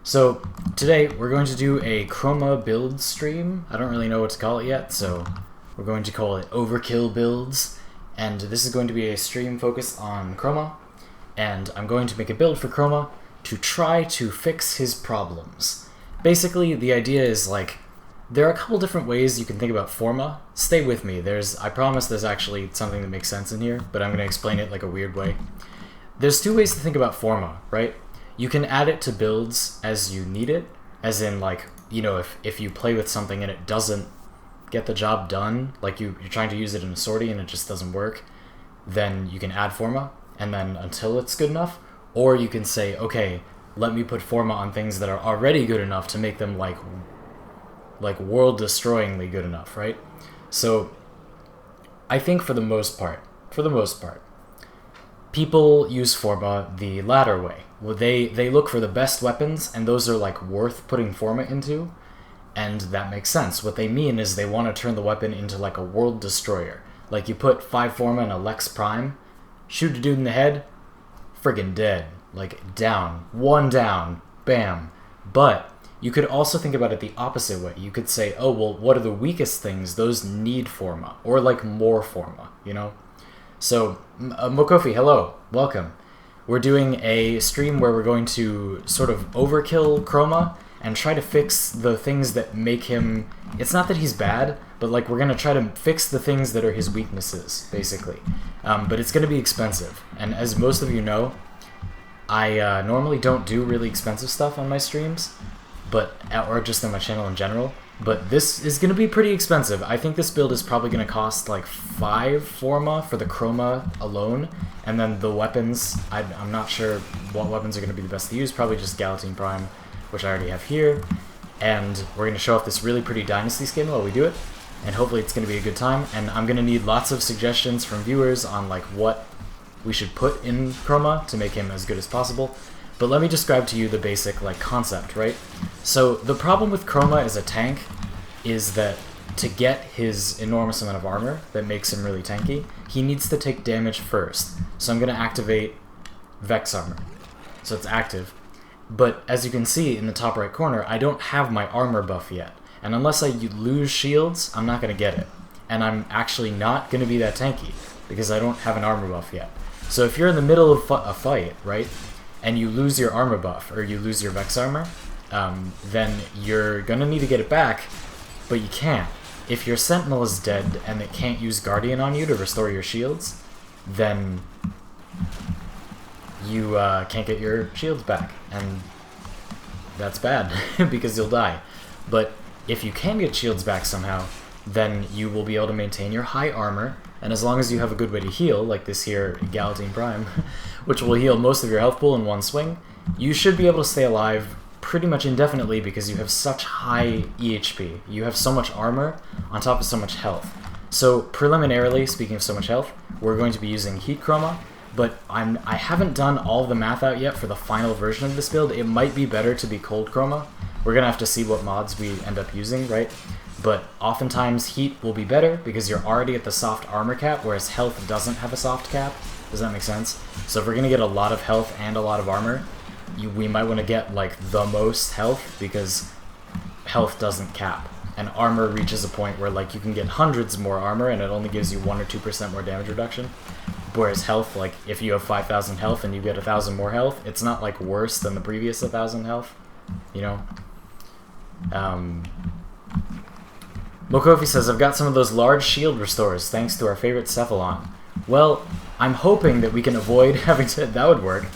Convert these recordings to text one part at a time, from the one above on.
So today we're going to do a Chroma build stream. I don't really know what to call it yet, so we're going to call it Overkill Builds. And this is going to be a stream focused on Chroma, and I'm going to make a build for Chroma to try to fix his problems. Basically, the idea is like, there are a couple different ways you can think about Forma. Stay with me. I promise there's actually something that makes sense in here, but I'm going to explain it like a weird way. There's two ways to think about Forma, right? You can add it to builds as you need it, as in like, you know, if you play with something and it doesn't get the job done, like you're trying to use it in a sortie and it just doesn't work, then you can add Forma, and then until it's good enough, or you can say, okay, let me put Forma on things that are already good enough to make them like world-destroyingly good enough, right? So I think for the most part, people use Forma the latter way. Well, they look for the best weapons, and those are like worth putting Forma into, and that makes sense. What they mean is they want to turn the weapon into like a world destroyer. Like you put 5 Forma in a Lex Prime, shoot a dude in the head, friggin' dead. Like down, 1 down, bam. But you could also think about it the opposite way. You could say, oh, well, what are the weakest things? Those need Forma, or like more Forma, you know? So, Mokofi, hello, welcome. We're doing a stream where we're going to sort of overkill Chroma and try to fix the things that make him... It's not that he's bad, but like we're going to try to fix the things that are his weaknesses, basically. But it's going to be expensive. And as most of you know, I normally don't do really expensive stuff on my streams, or just on my channel in general. But this is going to be pretty expensive. I think this build is probably going to cost like 5 Forma for the Chroma alone, and then the weapons, I'm not sure what weapons are going to be the best to use, probably just Galatine Prime, which I already have here. And we're going to show off this really pretty Dynasty skin while we do it, and hopefully it's going to be a good time. And I'm going to need lots of suggestions from viewers on like what we should put in Chroma to make him as good as possible. But let me describe to you the basic like concept, right? So the problem with Chroma as a tank is that to get his enormous amount of armor that makes him really tanky, he needs to take damage first. So I'm going to activate Vex Armor. So it's active. But as you can see in the top right corner, I don't have my armor buff yet. And unless I lose shields, I'm not going to get it. And I'm actually not going to be that tanky because I don't have an armor buff yet. So if you're in the middle of a fight, right, and you lose your armor buff, or you lose your Vex Armor, then you're going to need to get it back, but you can't. If your Sentinel is dead and it can't use Guardian on you to restore your shields, then you can't get your shields back, and that's bad, because you'll die. But if you can get shields back somehow, then you will be able to maintain your high armor, and as long as you have a good way to heal, like this here Galatine Prime, which will heal most of your health pool in one swing, you should be able to stay alive pretty much indefinitely because you have such high EHP. You have so much armor on top of so much health. So preliminarily, speaking of so much health, we're going to be using Heat Chroma, but I haven't done all the math out yet for the final version of this build. It might be better to be Cold Chroma. We're going to have to see what mods we end up using, right? But oftentimes heat will be better because you're already at the soft armor cap, whereas health doesn't have a soft cap. Does that make sense? So if we're going to get a lot of health and a lot of armor, we might want to get like the most health because health doesn't cap. And armor reaches a point where like you can get hundreds more armor and it only gives you 1 or 2% more damage reduction. Whereas health, like if you have 5,000 health and you get 1,000 more health, it's not like worse than the previous 1,000 health, you know? Mokofi says, I've got some of those large shield restores thanks to our favorite Cephalon. Well, I'm hoping that we can avoid having to... That would work.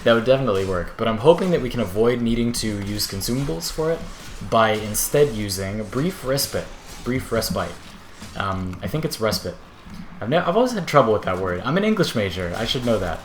That would definitely work. But I'm hoping that we can avoid needing to use consumables for it by instead using Brief Respite. Brief Respite. I think it's Respite. I've always had trouble with that word. I'm an English major. I should know that.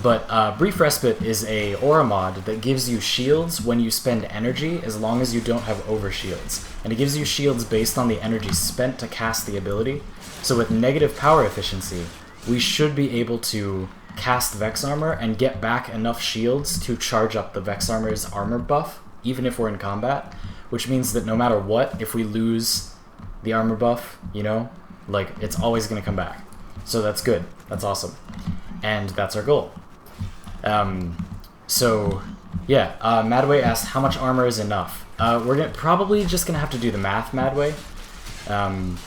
But Brief Respite is a aura mod that gives you shields when you spend energy as long as you don't have overshields. And it gives you shields based on the energy spent to cast the ability. So with negative power efficiency, we should be able to cast Vex Armor and get back enough shields to charge up the Vex Armor's armor buff, even if we're in combat. Which means that no matter what, if we lose the armor buff, you know, like it's always going to come back. So that's good. That's awesome. And that's our goal. So Yeah, Madway asked how much armor is enough. We're probably just gonna have to do the math, Madway.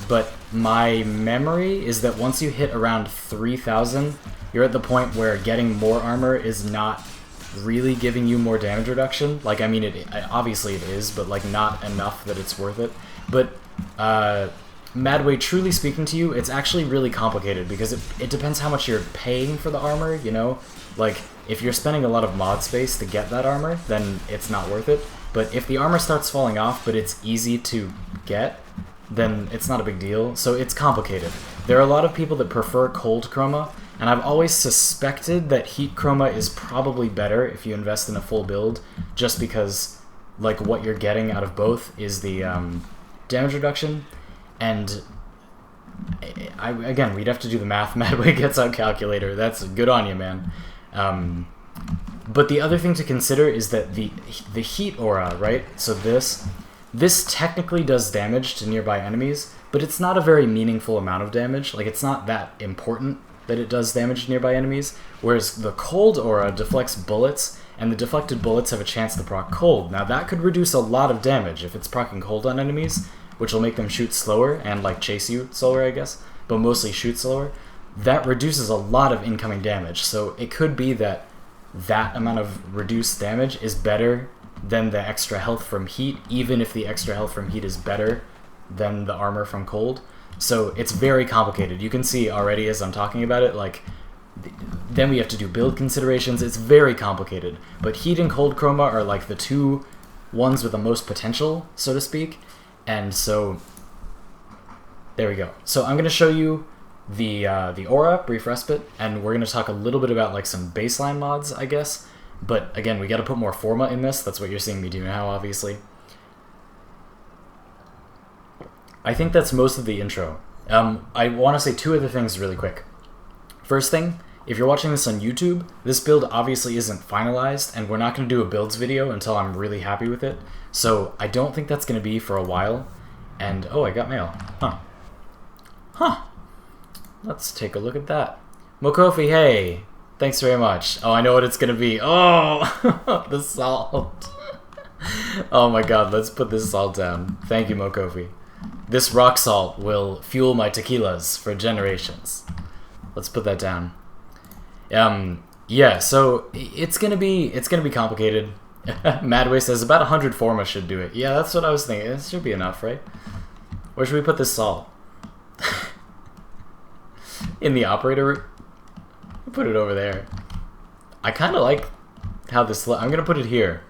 But my memory is that once you hit around 3,000, you're at the point where getting more armor is not really giving you more damage reduction. Like, I mean, obviously it is, but like not enough that it's worth it. But Madway, truly speaking to you, it's actually really complicated because it depends how much you're paying for the armor, you know? Like, if you're spending a lot of mod space to get that armor, then it's not worth it. But if the armor starts falling off, but it's easy to get, then it's not a big deal. So it's complicated. There are a lot of people that prefer cold chroma, and I've always suspected that heat chroma is probably better if you invest in a full build, just because like what you're getting out of both is the damage reduction, and again, we'd have to do the math. Madway gets out calculator. That's good on you, man. But the other thing to consider is that the heat aura, right? So this technically does damage to nearby enemies, but it's not a very meaningful amount of damage. Like, it's not that important that it does damage to nearby enemies, whereas the cold aura deflects bullets, and the deflected bullets have a chance to proc cold. Now, that could reduce a lot of damage if it's proccing cold on enemies, which will make them shoot slower and, like, chase you slower, I guess, but mostly shoot slower. That reduces a lot of incoming damage, so it could be that that amount of reduced damage is better than the extra health from heat, even if the extra health from heat is better than the armor from cold. So it's very complicated. You can see already as I'm talking about it, like, then we have to do build considerations. It's very complicated. But heat and cold chroma are like the two ones with the most potential, so to speak. And so there we go. So I'm going to show you the aura, brief respite, and we're going to talk a little bit about like some baseline mods, I guess. But again, we got to put more forma in this. That's what you're seeing me do now, obviously. I think that's most of the intro. I want to say two other things really quick. First thing, if you're watching this on YouTube, this build obviously isn't finalized, and we're not going to do a builds video until I'm really happy with it. So I don't think that's going to be for a while. And, oh, I got mail. Huh. Let's take a look at that. Mokofi, hey. Thanks very much. Oh, I know what it's going to be. Oh, the salt. Oh my god, let's put this salt down. Thank you, Mokofi. This rock salt will fuel my tequilas for generations. Let's put that down. Yeah, so it's gonna be complicated. Madway says about 100 forma should do it. Yeah, that's what I was thinking. It should be enough, right? Where should we put this salt? In the operator room? Put it over there. I kind of like how this. I'm gonna put it here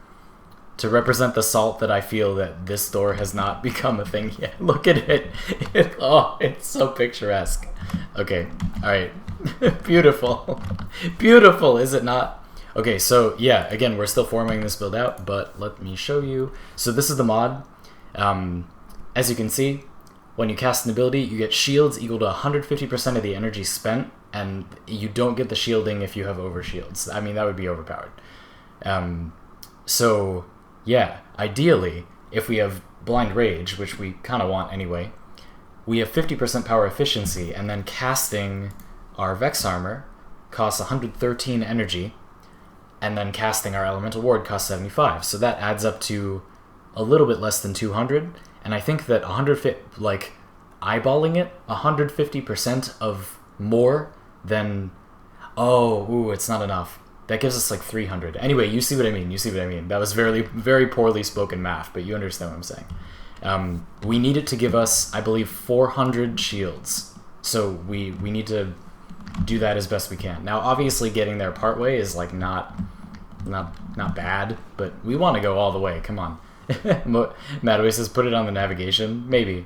to represent the salt that I feel that this door has not become a thing yet. Look at it. Oh, it's so picturesque. Okay, alright. Beautiful. Beautiful, is it not? Okay, so yeah, again, we're still forming this build out, but let me show you. So this is the mod. As you can see, when you cast an ability, you get shields equal to 150% of the energy spent, and you don't get the shielding if you have overshields. I mean, that would be overpowered. So yeah, ideally, if we have Blind Rage, which we kind of want anyway, we have 50% power efficiency, and then casting our Vex Armor costs 113 energy, and then casting our Elemental Ward costs 75. So that adds up to a little bit less than 200, and I think that like, eyeballing it, 150% of more than... Oh, ooh, it's not enough. That gives us like 300. Anyway, you see what I mean. You see what I mean. That was very, very poorly spoken math, but you understand what I'm saying. We need it to give us, I believe, 400 shields. So we need to do that as best we can. Now, obviously, getting there partway is like not bad, but we want to go all the way. Come on. Madway says put it on the navigation. Maybe.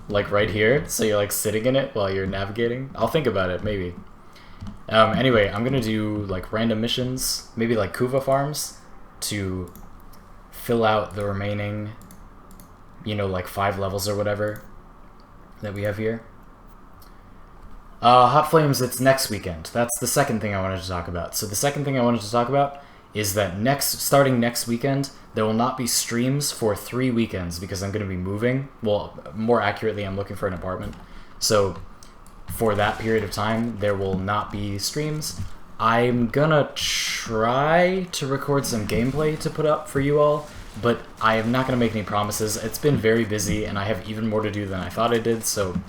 Like right here, so you're like sitting in it while you're navigating. I'll think about it, maybe. Anyway, I'm gonna do like random missions, maybe like Kuva farms, to fill out the remaining, you know, like 5 levels or whatever that we have here. Hot Flames, it's next weekend. That's the second thing I wanted to talk about. So the second thing I wanted to talk about is that starting next weekend, there will not be streams for 3 weekends because I'm going to be moving. Well, more accurately, I'm looking for an apartment. So for that period of time, there will not be streams. I'm gonna try to record some gameplay to put up for you all, but I am not gonna make any promises. It's been very busy, and I have even more to do than I thought I did, so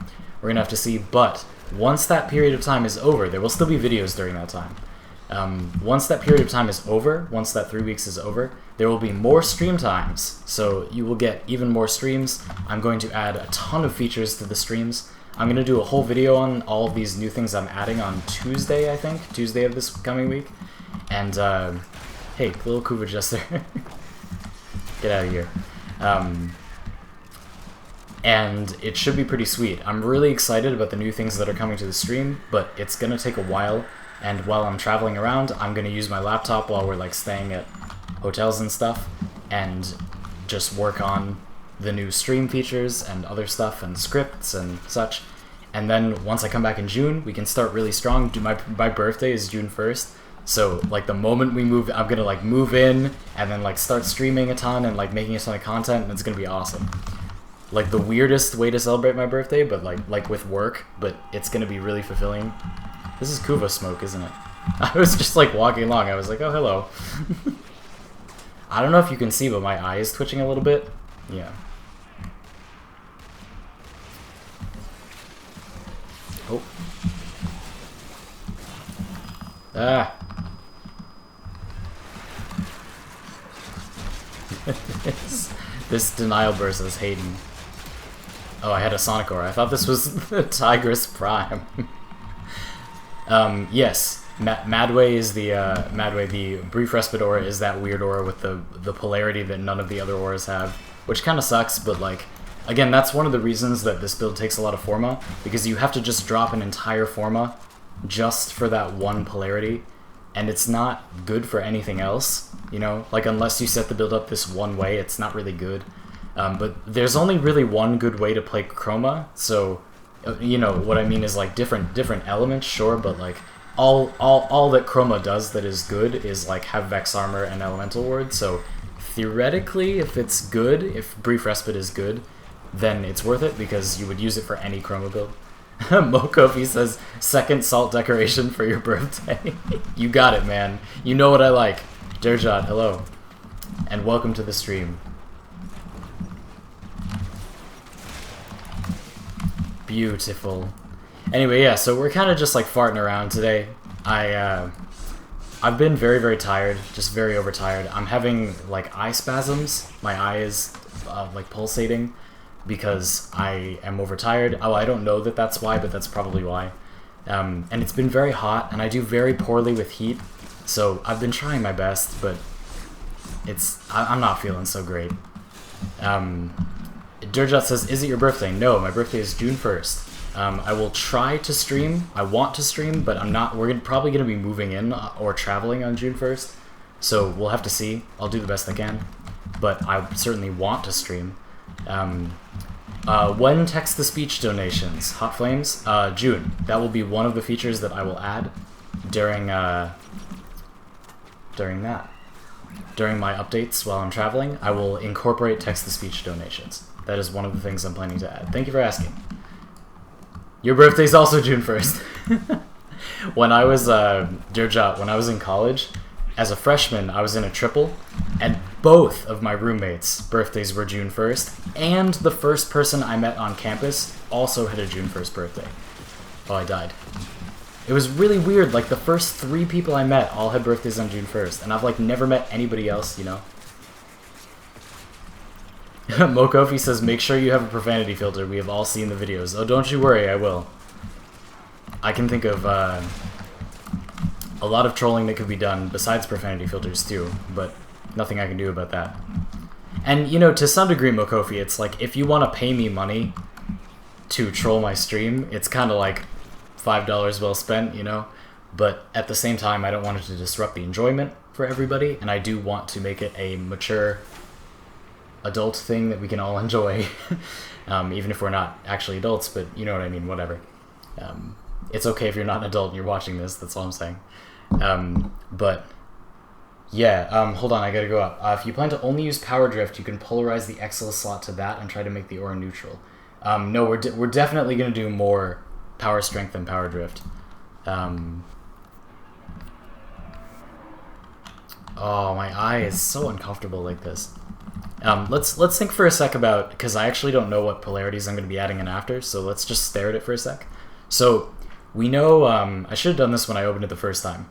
we're gonna have to see. But once that period of time is over, there will still be videos during that time. Once that period of time is over, once that 3 weeks is over, there will be more stream times, so you will get even more streams. I'm going to add a ton of features to the streams. I'm going to do a whole video on all of these new things I'm adding on Tuesday, I think. Tuesday of this coming week. And, hey, little Kuva Jester. Get out of here. And it should be pretty sweet. I'm really excited about the new things that are coming to the stream, but it's going to take a while. And while I'm traveling around, I'm going to use my laptop while we're like staying at hotels and stuff, and just work on the new stream features and other stuff and scripts and such. And then once I come back in June, we can start really strong. My birthday is June 1st, so like the moment we move, I'm gonna like move in and then like start streaming a ton and like making a ton of content, and it's gonna be awesome. Like the weirdest way to celebrate my birthday, but like with work, but it's gonna be really fulfilling. This is Kuva smoke, isn't it? I was just like walking along, I was like, oh hello. I don't know if you can see, but my eye is twitching a little bit. Yeah. Oh. Ah. This denial burst is hating. Oh, I had a Sonic Aura. I thought this was the Tigress Prime. Yes, Madway is the Madway. The Brief Respite Aura is that weird aura with the polarity that none of the other auras have, which kind of sucks. But like, again, that's one of the reasons that this build takes a lot of Forma, because you have to just drop an entire Forma just for that one polarity, and it's not good for anything else. You know, like unless you set the build up this one way, it's not really good. But there's only really one good way to play Chroma, so. You know, what I mean is like different elements, sure, but like all that Chroma does that is good is like have Vex Armor and Elemental Ward, so theoretically if it's good, if Brief Respite is good, then it's worth it because you would use it for any Chroma build. Mokofi says, second salt decoration for your birthday. You got it, man. You know what I like. Derjot, hello. And welcome to the stream. Beautiful. Anyway, yeah, so we're kind of just like farting around today. I've been very, very tired, just very overtired. I'm having like eye spasms. My eye is like pulsating because I am overtired. Oh, I don't know that that's why, but that's probably why. And it's been very hot, and I do very poorly with heat. So I've been trying my best, but I'm not feeling so great. Durjot says, is it your birthday? No, my birthday is June 1st. I will try to stream. I want to stream, but I'm not. We're probably going to be moving in or traveling on June 1st. So we'll have to see. I'll do the best I can. But I certainly want to stream. When text-to-speech donations? Hot Flames? June. That will be one of the features that I will add during that. During my updates while I'm traveling, I will incorporate text-to-speech donations. That is one of the things I'm planning to add. Thank you for asking. Your birthday's also June 1st. When I was, Durjot, when I was in college, as a freshman, I was in a triple, and both of my roommates' birthdays were June 1st, and the first person I met on campus also had a June 1st birthday. Oh, I died. It was really weird, like the first 3 people I met all had birthdays on June 1st, and I've like never met anybody else, you know? Mokofi says, make sure you have a profanity filter. We have all seen the videos. Oh, don't you worry, I will. I can think of a lot of trolling that could be done besides profanity filters too, but nothing I can do about that. And, you know, to some degree, Mokofi, it's like, if you want to pay me money to troll my stream, it's kind of like $5 well spent, you know? But at the same time, I don't want it to disrupt the enjoyment for everybody, and I do want to make it a mature adult thing that we can all enjoy, even if we're not actually adults, but you know what I mean, whatever. It's okay if you're not an adult and you're watching this, that's all I'm saying. But yeah, hold on, I gotta go up. If you plan to only use Power Drift, you can polarize the Exilus slot to that and try to make the aura neutral. No, we're definitely gonna do more Power Strength than Power Drift. Oh, my eye is so uncomfortable like this. Let's think for a sec about, because I actually don't know what polarities I'm going to be adding in after, so let's just stare at it for a sec. So we know, I should have done this when I opened it the first time.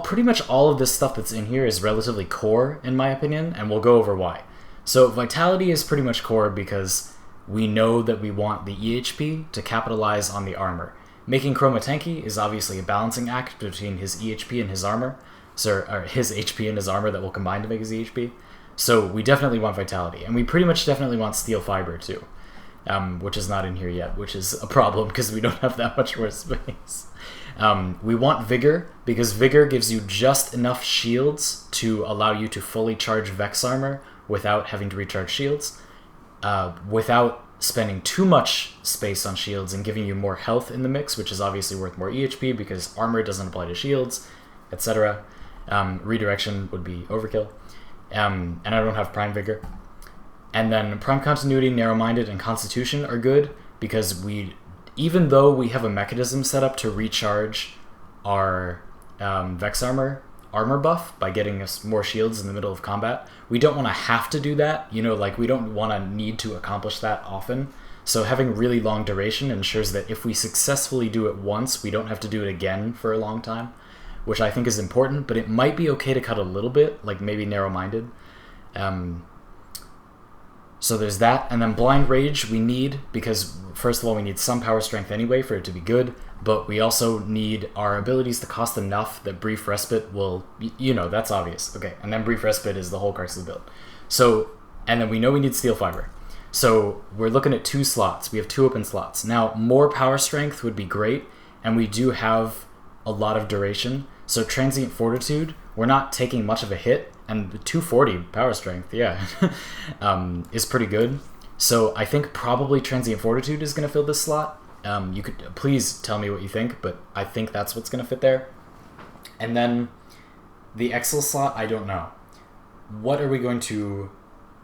Pretty much all of this stuff that's in here is relatively core, in my opinion, and we'll go over why. So Vitality is pretty much core because we know that we want the EHP to capitalize on the armor. Making Chroma tanky is obviously a balancing act between his EHP and his armor, or his HP and his armor that will combine to make his EHP. So we definitely want Vitality, and we pretty much definitely want Steel Fiber too, which is not in here yet, which is a problem because we don't have that much more space. We want Vigor, because Vigor gives you just enough shields to allow you to fully charge Vex armor without having to recharge shields, without spending too much space on shields and giving you more health in the mix, which is obviously worth more EHP because armor doesn't apply to shields, etc. Redirection would be overkill. And I don't have Prime Vigor. And then Prime Continuity, Narrow-Minded, and Constitution are good because even though we have a mechanism set up to recharge our Vex armor buff by getting us more shields in the middle of combat, we don't want to have to do that. You know, like we don't want to need to accomplish that often. So having really long duration ensures that if we successfully do it once, we don't have to do it again for a long time, which I think is important, but it might be okay to cut a little bit, like maybe Narrow-Minded. So there's that, and then Blind Rage we need, because first of all we need some power strength anyway for it to be good, but we also need our abilities to cost enough that Brief Respite will, you know, that's obvious. Okay, and then Brief Respite is the whole crux of the build. So, and then we know we need Steel Fiber. So we're looking at 2 slots. We have 2 open slots. Now, more power strength would be great, and we do have a lot of duration. So Transient Fortitude, we're not taking much of a hit, and 240 power strength, yeah, is pretty good. So I think probably Transient Fortitude is going to fill this slot. You could please tell me what you think, but I think that's what's going to fit there. And then the Excel slot, I don't know. What are we going to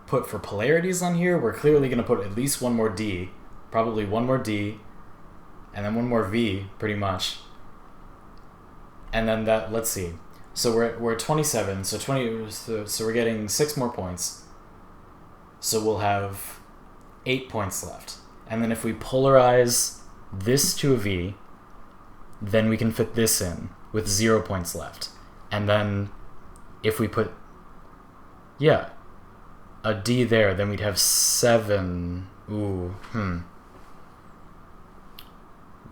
put for polarities on here? We're clearly going to put at least one more D, probably one more D, and then one more V, pretty much. And then that, let's see. So we're at 27, so we're getting 6 more points. So we'll have 8 points left. And then if we polarize this to a V, then we can fit this in with 0 points left. And then if we put, yeah, a D there, then we'd have 7.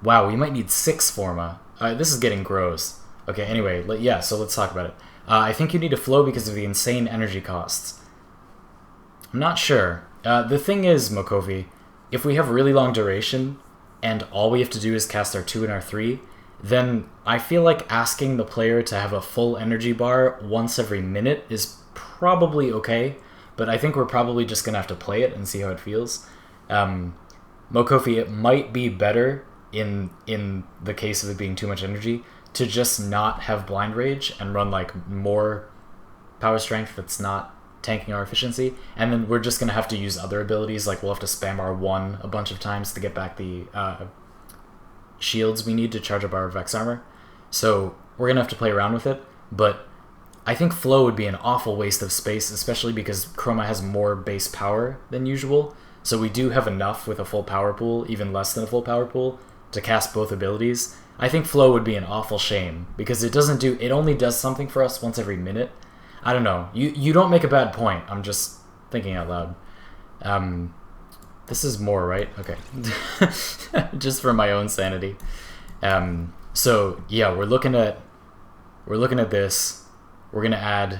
Wow, we might need 6 Forma. This is getting gross. Okay, anyway, yeah, so let's talk about it. I think you need a flow because of the insane energy costs. I'm not sure. The thing is, Mokovi, if we have really long duration and all we have to do is cast our 2 and our 3, then I feel like asking the player to have a full energy bar once every minute is probably okay, but I think we're probably just going to have to play it and see how it feels. Mokofi, it might be better in the case of it being too much energy to just not have Blind Rage and run like more power strength that's not tanking our efficiency, and then we're just going to have to use other abilities, like we'll have to spam our 1 a bunch of times to get back the shields we need to charge up our Vex armor. So we're going to have to play around with it, but I think flow would be an awful waste of space, especially because Chroma has more base power than usual, so we do have enough with a full power pool, even less than a full power pool, to cast both abilities. I think flow would be an awful shame, because it only does something for us once every minute. I don't know. You don't make a bad point. I'm just thinking out loud. This is more, right? Okay. Just for my own sanity. So yeah, we're looking at this. We're gonna add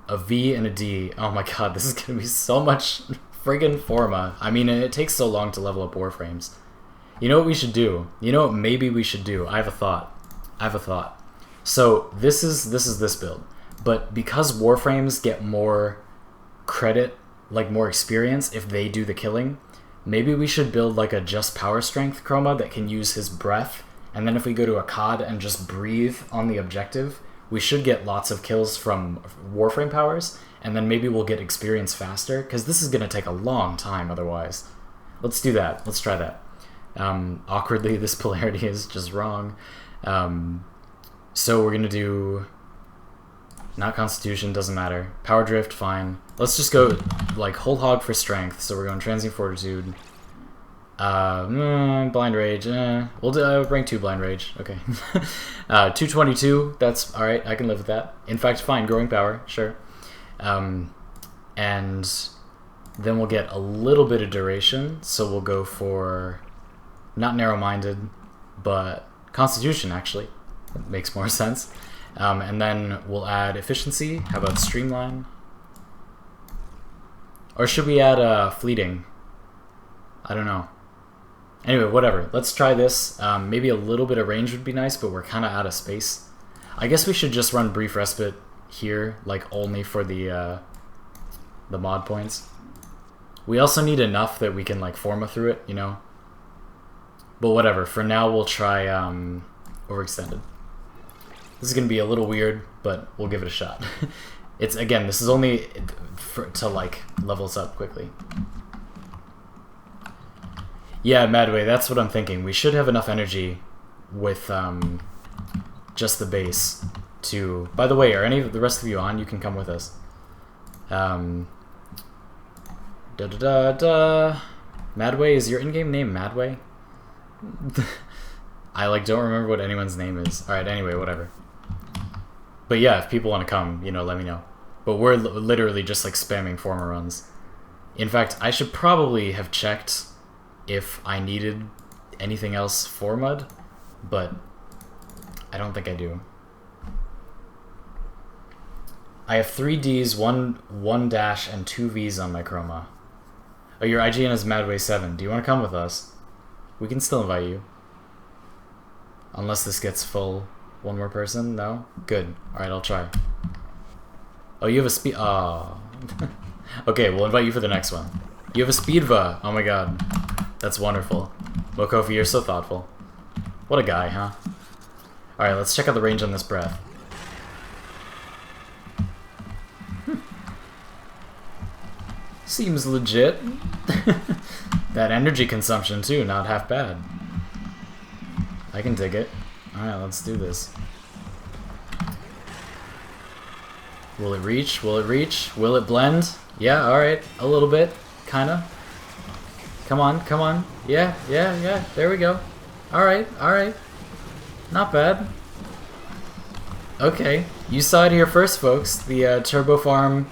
a V and a D. Oh my god, this is gonna be so much friggin' Forma. I mean, it takes so long to level up Warframes. You know what we should do? You know what maybe we should do? I have a thought. So this is this build. But because Warframes get more credit, like more experience if they do the killing, maybe we should build like a just power strength Chroma that can use his breath, and then if we go to a COD and just breathe on the objective, we should get lots of kills from Warframe powers, and then maybe we'll get experience faster, because this is going to take a long time otherwise. Let's do that. Let's try that. Awkwardly, this polarity is just wrong. So we're going to do Not Constitution, doesn't matter. Power Drift, fine. Let's just go, like, Whole Hog for Strength. So we're going Transient Fortitude. Blind Rage, we'll bring 2 Blind Rage, okay. 222, that's alright, I can live with that. In fact, fine, Growing Power, sure. And then we'll get a little bit of duration, so we'll go for, not Narrow-Minded, but Constitution, actually. That makes more sense. And then we'll add Efficiency. How about Streamline? Or should we add Fleeting? I don't know. Anyway, whatever. Let's try this. Maybe a little bit of range would be nice, but we're kind of out of space. I guess we should just run Brief Respite here, like only for the mod points. We also need enough that we can like Forma through it, you know? But whatever. For now, we'll try Overextended. This is going to be a little weird, but we'll give it a shot. It's, again, this is only to like level us up quickly. Yeah, Madway, that's what I'm thinking. We should have enough energy with just the base to... By the way, are any of the rest of you on? You can come with us. Madway, is your in-game name Madway? I like don't remember what anyone's name is. Alright, anyway, whatever. But yeah, if people want to come, you know, let me know. But we're literally just like spamming Forma runs. In fact, I should probably have checked if I needed anything else for mud, but I don't think I do. I have 3 Ds, 1 dash, and 2 Vs on my Chroma. Oh, your IGN is Madway7. Do you want to come with us? We can still invite you. Unless this gets full. One more person? No? Good. Alright, I'll try. Oh, you have a speed... Oh. Okay, we'll invite you for the next one. You have a Speedva! Oh my god. That's wonderful. Mokofi, you're so thoughtful. What a guy, huh? Alright, let's check out the range on this breath. Seems legit. That energy consumption, too, not half bad. I can dig it. Alright, let's do this. Will it reach? Will it reach? Will it blend? Yeah, alright. A little bit. Kinda. Come on, come on. Yeah, yeah, yeah. There we go. Alright, alright. Not bad. Okay. You saw it here first, folks. The Turbo Farm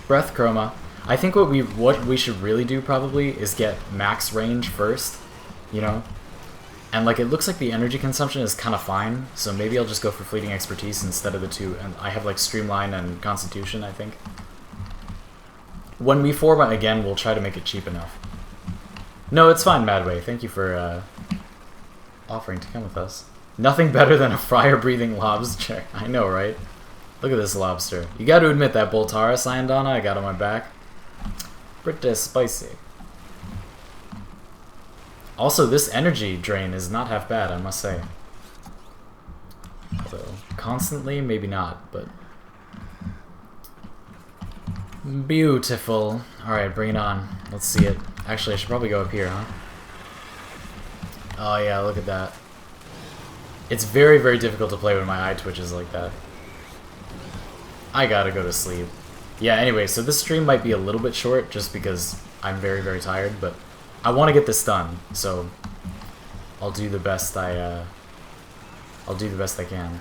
Breath Chroma. I think what we should really do probably is get max range first. You know? And like it looks like the energy consumption is kind of fine, so maybe I'll just go for Fleeting Expertise instead of the 2. And I have like Streamline and Constitution, I think. When we format again, we'll try to make it cheap enough. No, it's fine, Madway. Thank you for offering to come with us. Nothing better than a fryer-breathing lobster. I know, right? Look at this lobster. You got to admit that Boltara Syandana I got on my back. Pretty spicy. Also, this energy drain is not half bad, I must say. Although, constantly, maybe not, but... Beautiful. Alright, bring it on. Let's see it. Actually, I should probably go up here, huh? Oh yeah, look at that. It's very, very difficult to play when my eye twitches like that. I gotta go to sleep. Yeah, anyway, so this stream might be a little bit short, just because I'm very, very tired, but... I want to get this done, so I'll do the best I'll do the best I can.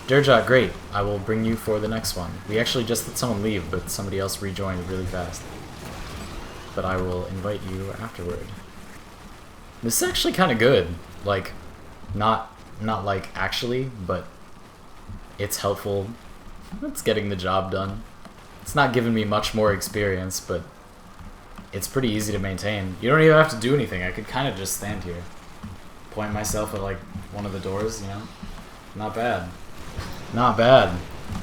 Durjot, great. I will bring you for the next one. We actually just let someone leave, but somebody else rejoined really fast. But I will invite you afterward. This is actually kind of good. Like, not like actually, but it's helpful. It's getting the job done. It's not giving me much more experience, but it's pretty easy to maintain. You don't even have to do anything. I could kind of just stand here. Point myself at, like, one of the doors, you know? Not bad. Not bad.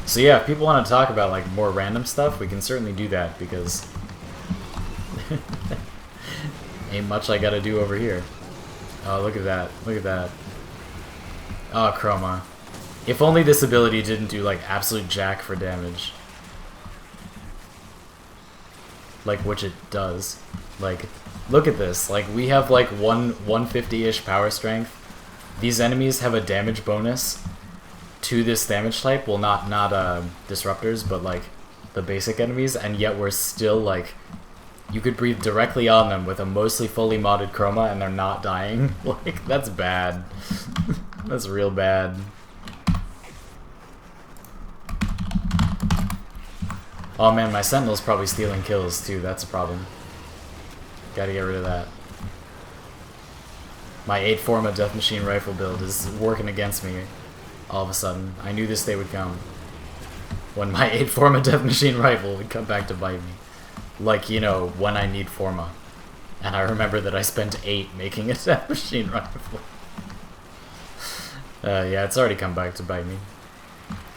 So yeah, if people want to talk about, like, more random stuff, we can certainly do that, because... ain't much I gotta do over here. Oh, look at that. Look at that. Oh, Chroma. If only this ability didn't do, like, absolute jack for damage. Like, which it does. Like, look at this. Like, we have, like, 150-ish power strength. These enemies have a damage bonus to this damage type. Well, not disruptors, but like the basic enemies, and yet we're still like, you could breathe directly on them with a mostly fully modded chroma and they're not dying. Like, that's bad. That's real bad. Oh man, my sentinel's probably stealing kills too, that's a problem. Gotta get rid of that. My 8 Forma Death Machine rifle build is working against me all of a sudden. I knew this day would come. When my 8 Forma Death Machine rifle would come back to bite me. Like, you know, when I need Forma. And I remember that I spent 8 making a Death Machine rifle. Yeah, it's already come back to bite me.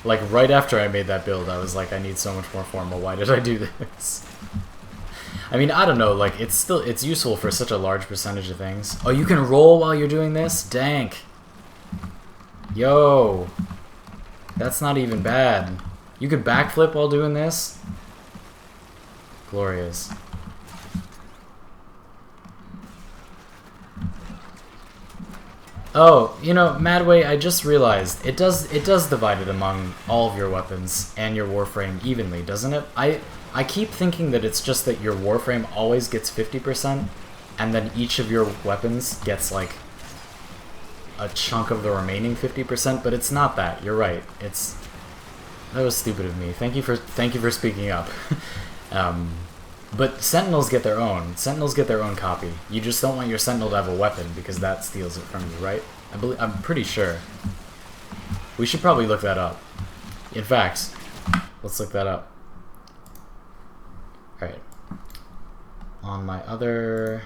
Like, right after I made that build, I was like, I need so much more Forma, why did I do this? I mean, I don't know, like, it's useful for such a large percentage of things. Oh, you can roll while you're doing this? Dank. Yo. That's not even bad. You could backflip while doing this? Glorious. Oh, you know, Madway, I just realized it does divide it among all of your weapons and your Warframe evenly, doesn't it? I keep thinking that it's just that your Warframe always gets 50%, and then each of your weapons gets like a chunk of the remaining 50%, but it's not that. You're right. That was stupid of me. Thank you for speaking up. But Sentinels get their own. Sentinels get their own copy. You just don't want your Sentinel to have a weapon because that steals it from you, right? I'm pretty sure. We should probably look that up. In fact, let's look that up. Alright. On my other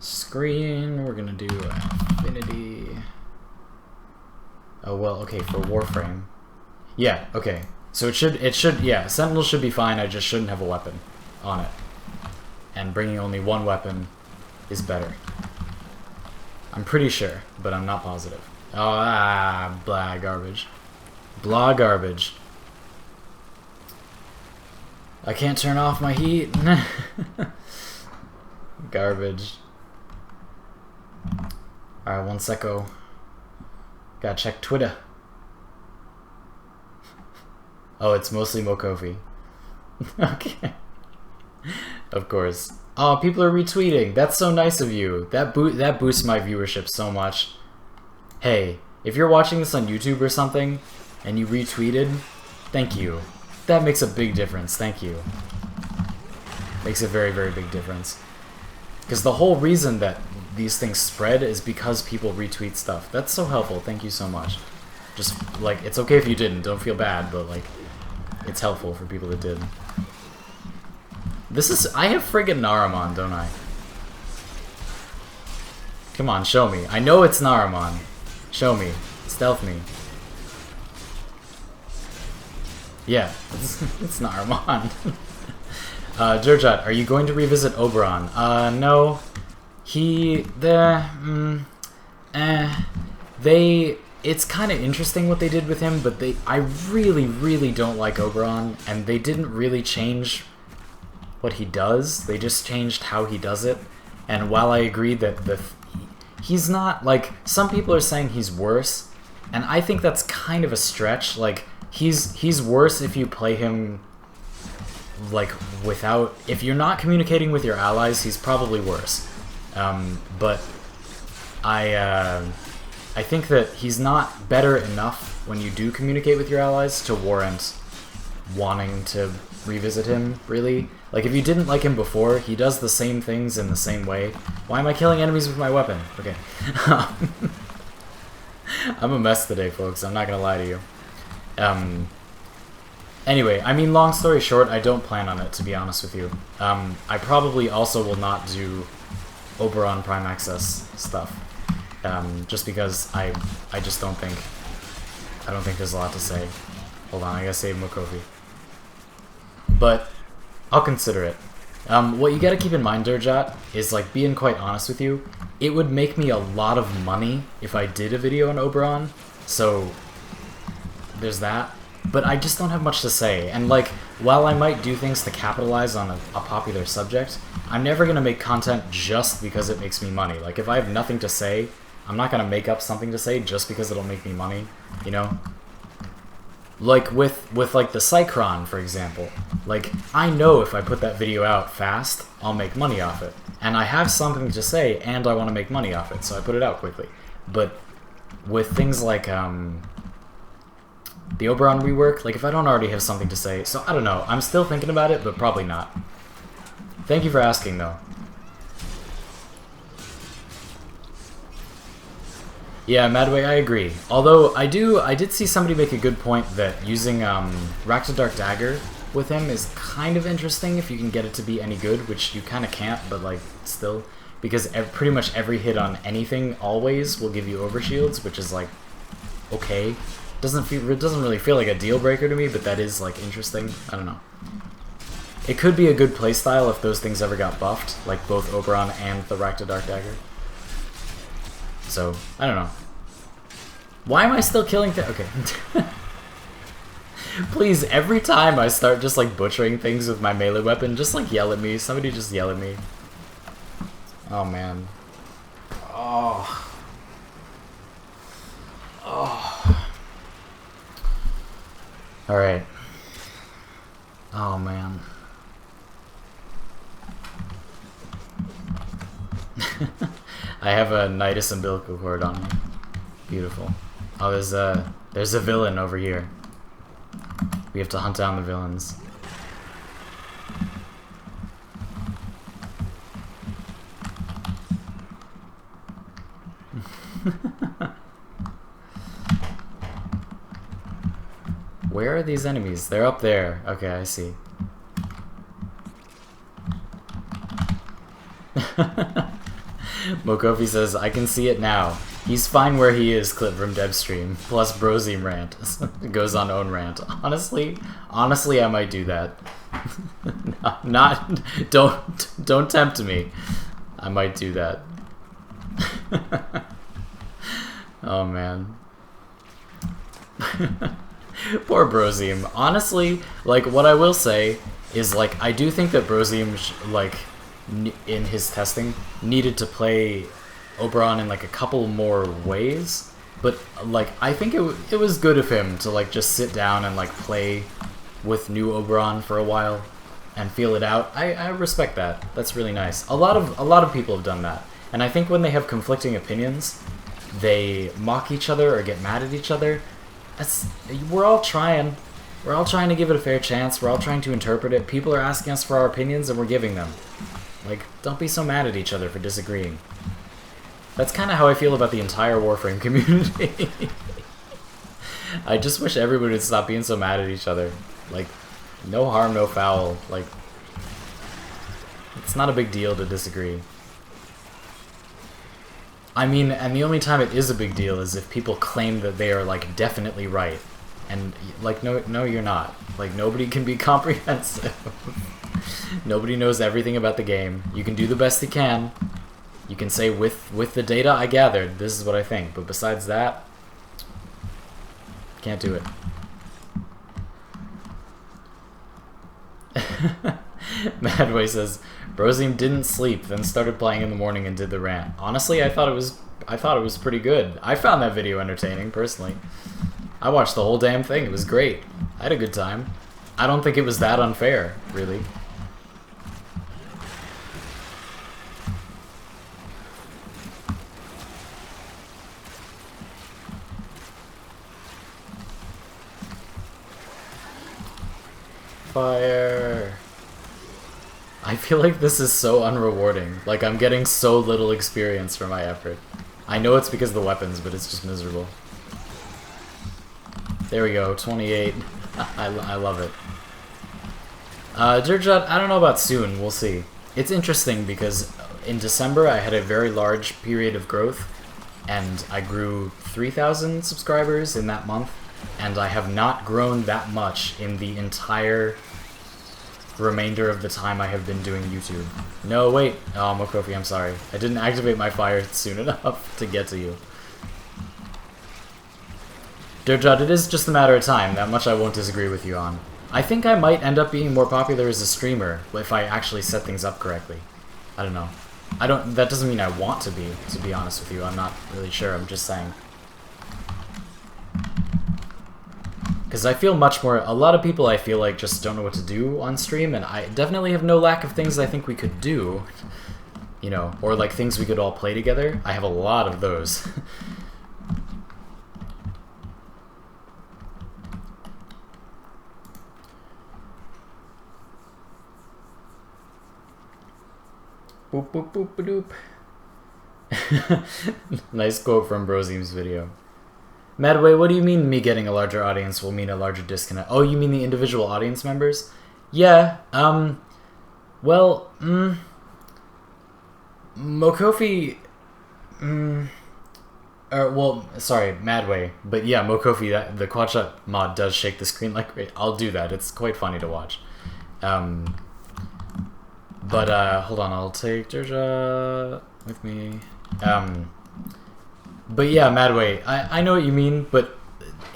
screen, we're gonna do affinity. Oh, well, okay, for Warframe. Yeah, okay. So it should, yeah, Sentinel should be fine, I just shouldn't have a weapon on it. And bringing only one weapon is better. I'm pretty sure, but I'm not positive. Oh, blah garbage. Blah garbage. I can't turn off my heat. Garbage. Alright, 1 secco. Gotta check Twitter. Oh, it's mostly Mokofi. Okay. Of course. Oh, people are retweeting. That's so nice of you. That boosts my viewership so much. Hey, if you're watching this on YouTube or something, and you retweeted, thank you. That makes a big difference. Thank you. Makes a very, very big difference. Because the whole reason that these things spread is because people retweet stuff. That's so helpful. Thank you so much. Just, like, it's okay if you didn't. Don't feel bad, but, like, it's helpful for people that did. This is... I have friggin' Naramon, don't I? Come on, show me. I know it's Naramon. Show me. Stealth me. Yeah, it's Naramon. Durjat, are you going to revisit Oberon? No. It's kind of interesting what they did with him, but I really, really don't like Oberon, and they didn't really change what he does. They just changed how he does it. And while I agree that he's not, like, some people are saying he's worse, and I think that's kind of a stretch. Like, he's worse if you play him, like, without... If you're not communicating with your allies, he's probably worse. But I think that he's not better enough when you do communicate with your allies to warrant wanting to revisit him, really. Like, if you didn't like him before, he does the same things in the same way. Why am I killing enemies with my weapon? Okay. I'm a mess today, folks. I'm not gonna lie to you. Anyway, I mean, long story short, I don't plan on it, to be honest with you. I probably also will not do Oberon Prime Access stuff. Just because I just don't think... I don't think there's a lot to say. Hold on, I gotta save Mokofi. But I'll consider it. What you gotta keep in mind, Durjat, is, like, being quite honest with you, it would make me a lot of money if I did a video on Oberon, so there's that. But I just don't have much to say, and, like, while I might do things to capitalize on a popular subject, I'm never gonna make content just because it makes me money. Like, if I have nothing to say, I'm not gonna make up something to say just because it'll make me money, you know? Like with like the Cycron, for example. Like, I know if I put that video out fast, I'll make money off it. And I have something to say, and I want to make money off it, so I put it out quickly. But with things like the Oberon rework, like if I don't already have something to say, so I don't know. I'm still thinking about it, but probably not. Thank you for asking, though. Yeah, Madway, I agree. Although I did see somebody make a good point that using Rakta Dagger with him is kind of interesting if you can get it to be any good, which you kind of can't, but like still, because pretty much every hit on anything always will give you overshields, which is like okay. It doesn't really feel like a deal breaker to me, but that is like interesting. I don't know. It could be a good playstyle if those things ever got buffed, like both Oberon and the Rakta Dagger. So, I don't know. Why am I still killing okay. Please, every time I start just like butchering things with my melee weapon, just like yell at me. Somebody just yell at me. Oh man. Oh. Oh. Alright. Oh man. I have a Nidus umbilical cord on me. Beautiful. Oh, there's a villain over here. We have to hunt down the villains. Where are these enemies? They're up there. Okay, I see. Mokofi says, I can see it now. He's fine where he is, clip from Debstream. Plus Brozim rant. Goes on own rant. Honestly, I might do that. Don't tempt me. I might do that. Oh man. Poor Brozim. Honestly, like, what I will say is, like, I do think that Brozim, like, in his testing, needed to play Oberon in like a couple more ways, but like I think it was good of him to like just sit down and like play with new Oberon for a while and feel it out. I respect that. That's really nice. A lot of people have done that, and I think when they have conflicting opinions, they mock each other or get mad at each other. We're all trying to give it a fair chance. We're all trying to interpret it. People are asking us for our opinions, and we're giving them. Like, don't be so mad at each other for disagreeing. That's kind of how I feel about the entire Warframe community. I just wish everybody would stop being so mad at each other. Like, no harm, no foul. Like, it's not a big deal to disagree. I mean, and the only time it is a big deal is if people claim that they are, like, definitely right. And, like, no, you're not. Like, nobody can be comprehensive. Nobody knows everything about the game. You can do the best you can. You can say, with the data I gathered, this is what I think. But besides that, can't do it. Madway says, Brozim didn't sleep, then started playing in the morning and did the rant. Honestly, I thought it was pretty good. I found that video entertaining, personally. I watched the whole damn thing. It was great. I had a good time. I don't think it was that unfair, really. Fire. I feel like this is so unrewarding. Like, I'm getting so little experience for my effort. I know it's because of the weapons, but it's just miserable. There we go, 28. I love it. Dirtjot, I don't know about soon, we'll see. It's interesting because in December I had a very large period of growth, and I grew 3,000 subscribers in that month, and I have not grown that much in the entire remainder of the time I have been doing YouTube. No, wait. Oh, Mokofi, I'm sorry. I didn't activate my fire soon enough to get to you. Dirtjot, it is just a matter of time. That much I won't disagree with you on. I think I might end up being more popular as a streamer if I actually set things up correctly. I don't know. That doesn't mean I want to be honest with you. I'm not really sure, I'm just saying. Because I feel much more, a lot of people I feel like just don't know what to do on stream, and I definitely have no lack of things I think we could do. You know, or like things we could all play together. I have a lot of those. Boop boop boop ba doop. Nice quote from Broseem's video. Madway, what do you mean me getting a larger audience will mean a larger disconnect? Oh, you mean the individual audience members? Yeah, well, Mokofi, well, sorry, Madway, but yeah, Mokofi, the quadshot mod does shake the screen like, I'll do that, it's quite funny to watch. But, hold on, I'll take Georgia with me. But yeah, Madway, I know what you mean, but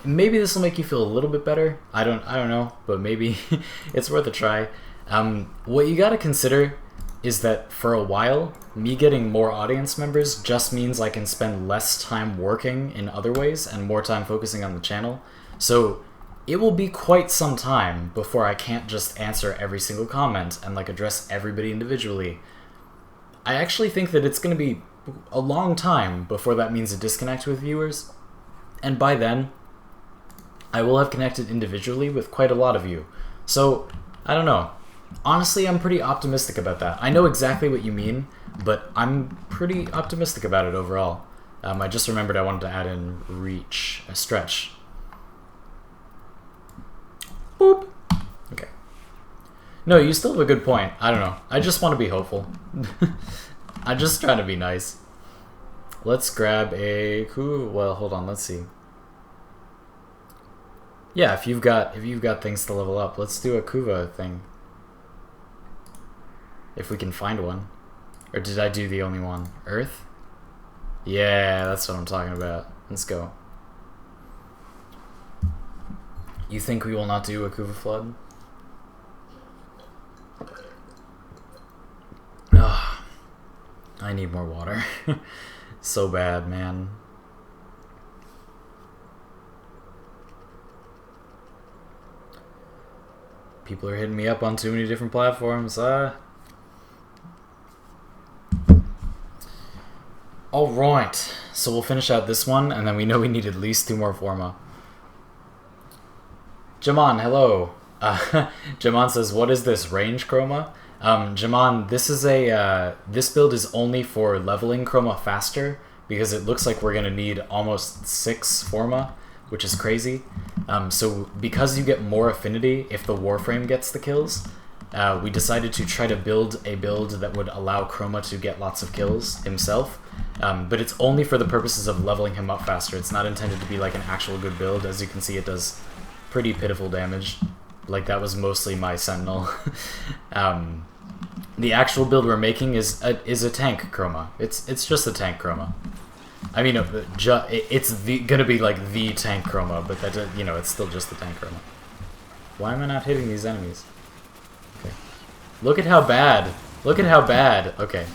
maybe this will make you feel a little bit better. I don't know, but maybe it's worth a try. What you gotta consider is that for a while, me getting more audience members just means I can spend less time working in other ways and more time focusing on the channel. So it will be quite some time before I can't just answer every single comment and like address everybody individually. I actually think that it's going to be a long time before that means a disconnect with viewers, and by then I will have connected individually with quite a lot of you. So I don't know. Honestly, I'm pretty optimistic about that. I know exactly what you mean, but I'm pretty optimistic about it overall. I just remembered I wanted to add in reach, a stretch. Boop. Okay. No, you still have a good point. I don't know. I just want to be hopeful. I'm just trying to be nice. Let's grab a well, hold on, let's see. Yeah, if you've got things to level up, let's do a Kuva thing. If we can find one. Or did I do the only one? Earth? Yeah, that's what I'm talking about. Let's go. You think we will not do a Kuva flood? Ugh. I need more water. So bad, man. People are hitting me up on too many different platforms. Alright, so we'll finish out this one, and then we know we need at least 2 more Forma. Jaman, hello. Jaman says, what is this, range Chroma? Jaman, this is this build is only for leveling Chroma faster, because it looks like we're going to need almost 6 Forma, which is crazy. So because you get more affinity if the Warframe gets the kills, we decided to try to build a build that would allow Chroma to get lots of kills himself, but it's only for the purposes of leveling him up faster. It's not intended to be like an actual good build. As you can see, it does pretty pitiful damage. Like, that was mostly my Sentinel. The actual build we're making is a tank Chroma. It's just a tank Chroma. I mean, it's gonna be like the tank Chroma, but that, you know, it's still just the tank Chroma. Why am I not hitting these enemies? Okay. Look at how bad. Look at how bad. Okay.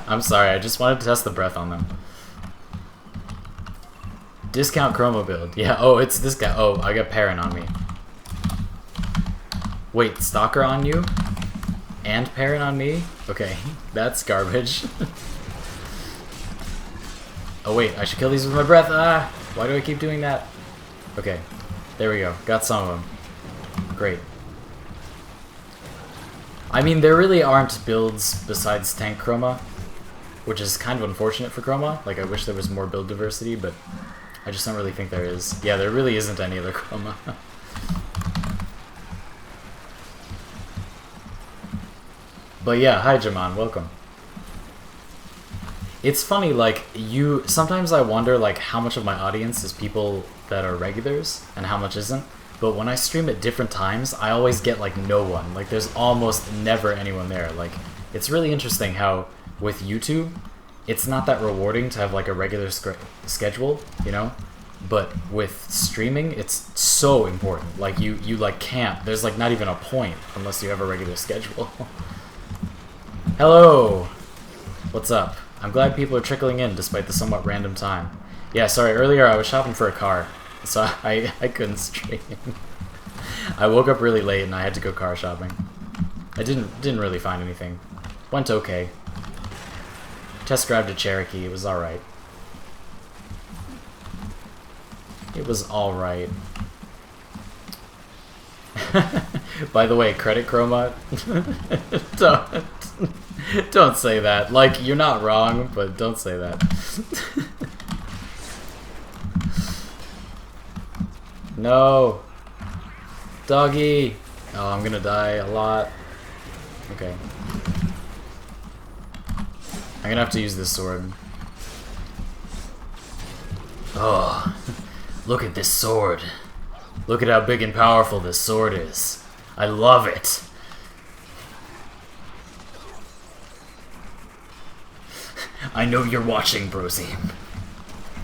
I'm sorry, I just wanted to test the breath on them. Discount Chroma build. Yeah, oh, it's this guy. Oh, I got Perrin on me. Wait, Stalker on you? And Perrin on me? Okay, that's garbage. Oh wait, I should kill these with my breath. Ah! Why do I keep doing that? Okay, there we go. Got some of them. Great. I mean, there really aren't builds besides tank Chroma, which is kind of unfortunate for Chroma. Like, I wish there was more build diversity, but I just don't really think there is. Yeah, there really isn't any other Chroma. But yeah, hi Jaman, welcome. It's funny, like, sometimes I wonder, like, how much of my audience is people that are regulars and how much isn't. But when I stream at different times, I always get, like, no one. Like, there's almost never anyone there. Like, it's really interesting how, with YouTube, it's not that rewarding to have, like, a regular schedule, you know? But with streaming, it's so important. Like, you like, can't. There's, like, not even a point unless you have a regular schedule. Hello! What's up? I'm glad people are trickling in despite the somewhat random time. Yeah, sorry, earlier I was shopping for a car, so I couldn't stream. I woke up really late and I had to go car shopping. I didn't really find anything. Went okay. Test drive a Cherokee, it was alright. It was alright. By the way, credit Chroma. Don't say that. Like, you're not wrong, but don't say that. No. Doggy. Oh, I'm gonna die a lot. Okay. I'm gonna have to use this sword. Oh, look at this sword. Look at how big and powerful this sword is. I love it. I know you're watching, Brozim.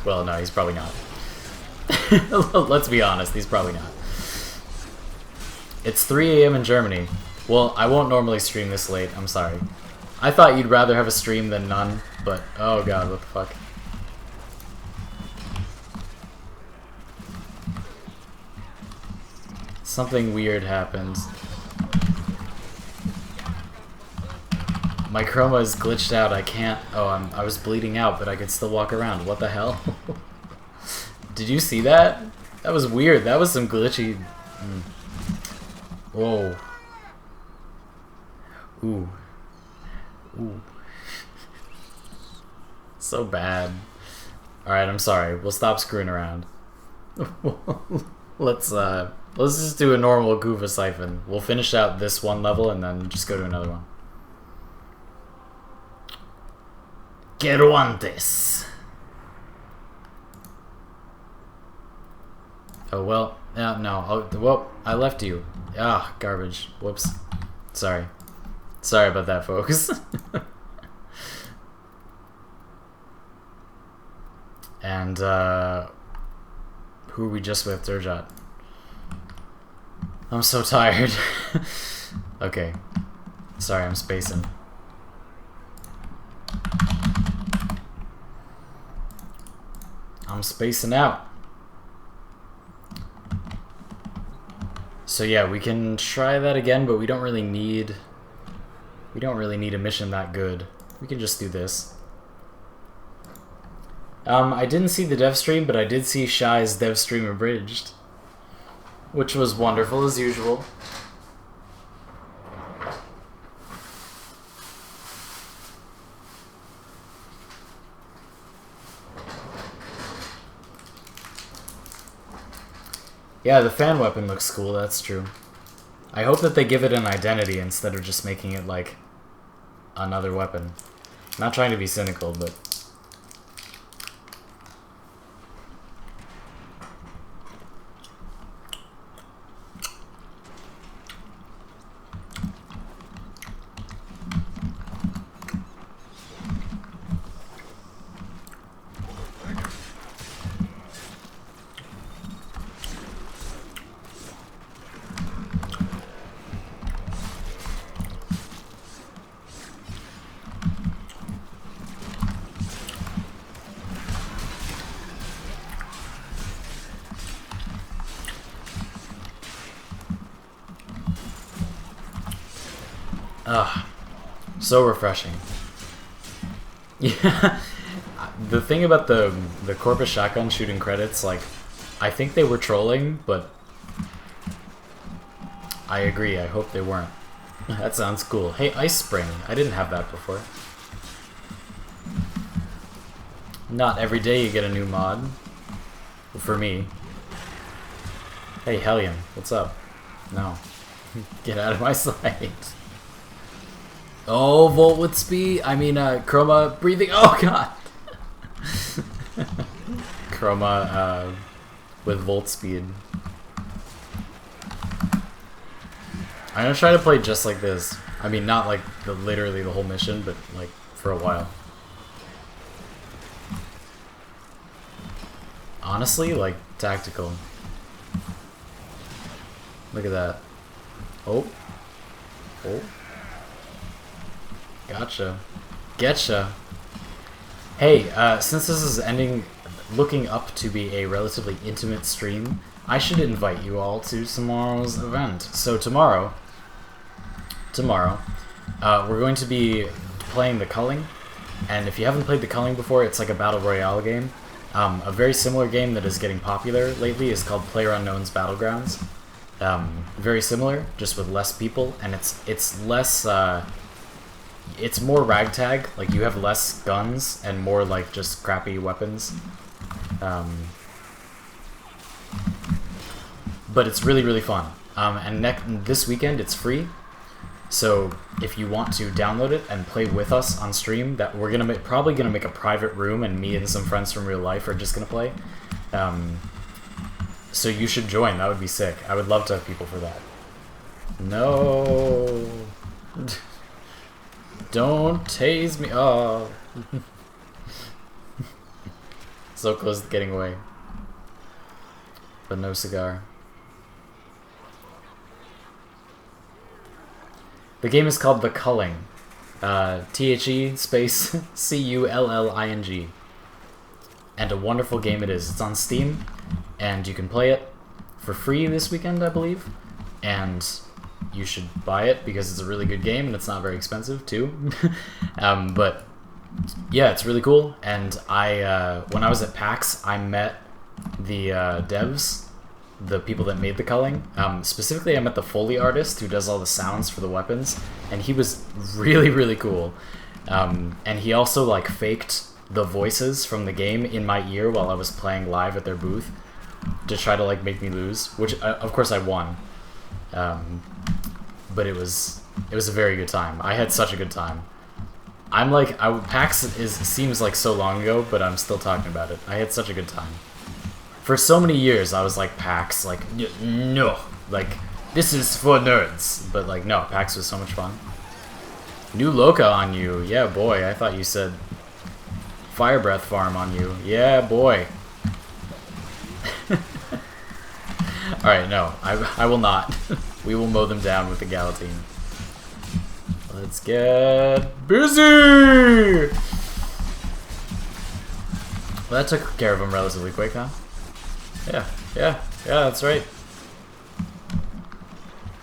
Well, no, he's probably not. Let's be honest, he's probably not. It's 3 AM in Germany. Well, I won't normally stream this late, I'm sorry. I thought you'd rather have a stream than none, but oh god, what the fuck. Something weird happens. My Chroma is glitched out, I can't... Oh, I was bleeding out, but I could still walk around. What the hell? Did you see that? That was weird, that was some glitchy... Whoa. Ooh. Ooh. So bad. Alright, I'm sorry. We'll stop screwing around. Let's just do a normal Goofa Siphon. We'll finish out this one level and then just go to another one. Guantes. Oh, well. Yeah, no. Well, I left you. Ah, garbage. Whoops. Sorry. Sorry about that, folks. And, who are we just with? Durjot. I'm so tired. Okay. Sorry, I'm spacing. I'm spacing out. So yeah, we can try that again, but we don't really need a mission that good. We can just do this. I didn't see the dev stream, but I did see Shy's dev stream abridged, which was wonderful as usual. Yeah, the fan weapon looks cool, that's true. I hope that they give it an identity instead of just making it like another weapon. Not trying to be cynical, but... so refreshing. Yeah, the thing about the Corpus shotgun shooting credits, like, I think they were trolling, but I agree, I hope they weren't. That sounds cool. Hey, Ice Spring, I didn't have that before. Not every day you get a new mod. For me. Hey, Hellion, what's up? No. Get out of my sight. Oh, Volt with speed. I mean, Chroma breathing. Oh, God. Chroma with Volt speed. I'm gonna try to play just like this. I mean, not like literally the whole mission, but like for a while. Honestly, like tactical. Look at that. Oh. Oh. Gotcha. Getcha. Hey, since this is looking up to be a relatively intimate stream, I should invite you all to tomorrow's event. So tomorrow, we're going to be playing the Culling, and if you haven't played the Culling before, it's like a battle royale game. A very similar game that is getting popular lately is called PlayerUnknown's Battlegrounds. Very similar, just with less people, and it's less. It's more ragtag. Like you have less guns and more like just crappy weapons. But it's really, really fun. And this weekend it's free. So if you want to download it and play with us on stream, that we're probably gonna make a private room, and me and some friends from real life are just gonna play. So you should join. That would be sick. I would love to have people for that. No, don't tase me. Oh, so close to getting away, but no cigar. The game is called The Culling. THE space CULLING. And a wonderful game it is. It's on Steam, and you can play it for free this weekend, I believe. And you should buy it because it's a really good game, and it's not very expensive, too. But yeah, it's really cool. And when I was at PAX, I met the devs, the people that made the Culling. Specifically, I met the Foley artist who does all the sounds for the weapons, and he was really, really cool. And he also like faked the voices from the game in my ear while I was playing live at their booth to try to like make me lose, which of course I won. But it was a very good time. I had such a good time. I'm like, PAX seems like so long ago, but I'm still talking about it. I had such a good time. For so many years, I was like, PAX, like, no, like, this is for nerds. But, like, no, PAX was so much fun. New Loca on you. Yeah, boy. I thought you said Fire Breath Farm on you. Yeah, boy. Alright, no, I will not. We will mow them down with the Galatine. Let's get busy! Well, that took care of them relatively quick, huh? Yeah, that's right.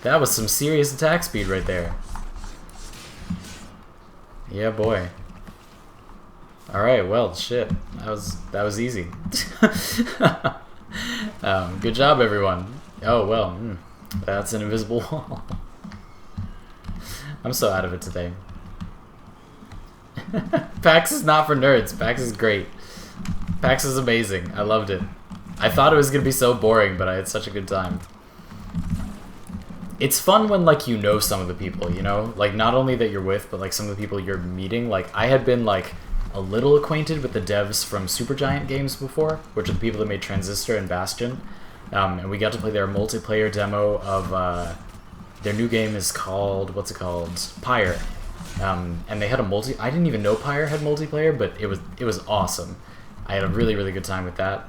That was some serious attack speed right there. Yeah, boy. Alright, well, shit. That was easy. Good job, everyone. Oh, well, that's an invisible wall. I'm so out of it today. PAX is not for nerds. PAX is great. PAX is amazing. I loved it. I thought it was gonna be so boring, but I had such a good time. It's fun when, like, you know some of the people, you know? Like, not only that you're with, but, like, some of the people you're meeting. Like, I had been, like, a little acquainted with the devs from Supergiant Games before, which are the people that made Transistor and Bastion. And we got to play their multiplayer demo of, their new game is called, what's it called? Pyre. And they had I didn't even know Pyre had multiplayer, but it was awesome. I had a really, really good time with that.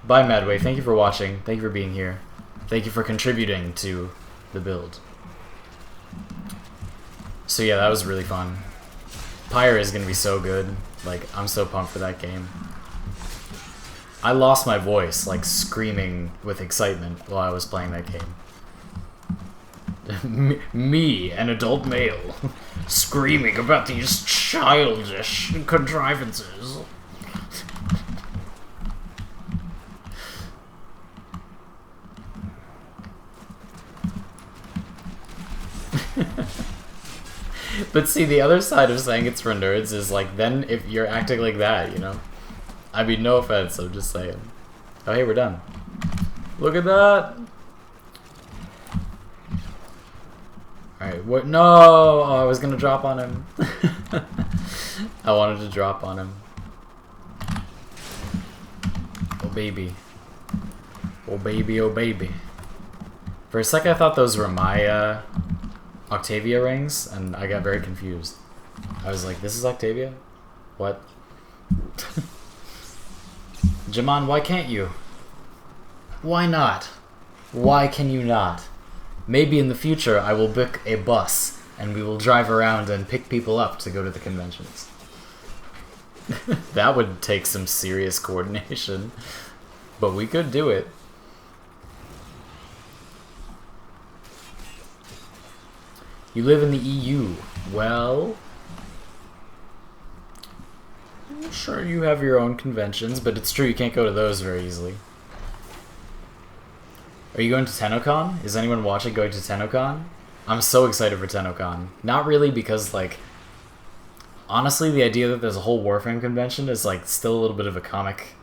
Bye, Madway. Thank you for watching. Thank you for being here. Thank you for contributing to the build. So yeah, that was really fun. Pyre is gonna be so good. Like, I'm so pumped for that game. I lost my voice, like, screaming with excitement while I was playing that game. Me, an adult male, screaming about these childish contrivances. But see, the other side of saying it's for nerds is, like, then if you're acting like that, you know? I mean, no offense, I'm just saying. Oh, hey, we're done. Look at that! Alright, what? No! Oh, I was gonna drop on him. I wanted to drop on him. Oh, baby. Oh, baby, oh, baby. For a sec, I thought those were my, Octavia rings, and I got very confused. I was like, this is Octavia? What? Jaman, why can't you? Why not? Why can you not? Maybe in the future I will book a bus, and we will drive around and pick people up to go to the conventions. That would take some serious coordination. But we could do it. You live in the EU. Well, I'm sure you have your own conventions, but it's true you can't go to those very easily. Are you going to TennoCon? Is anyone watching going to TennoCon? I'm so excited for TennoCon. Not really because, like, honestly, the idea that there's a whole Warframe convention is, like, still a little bit of a comic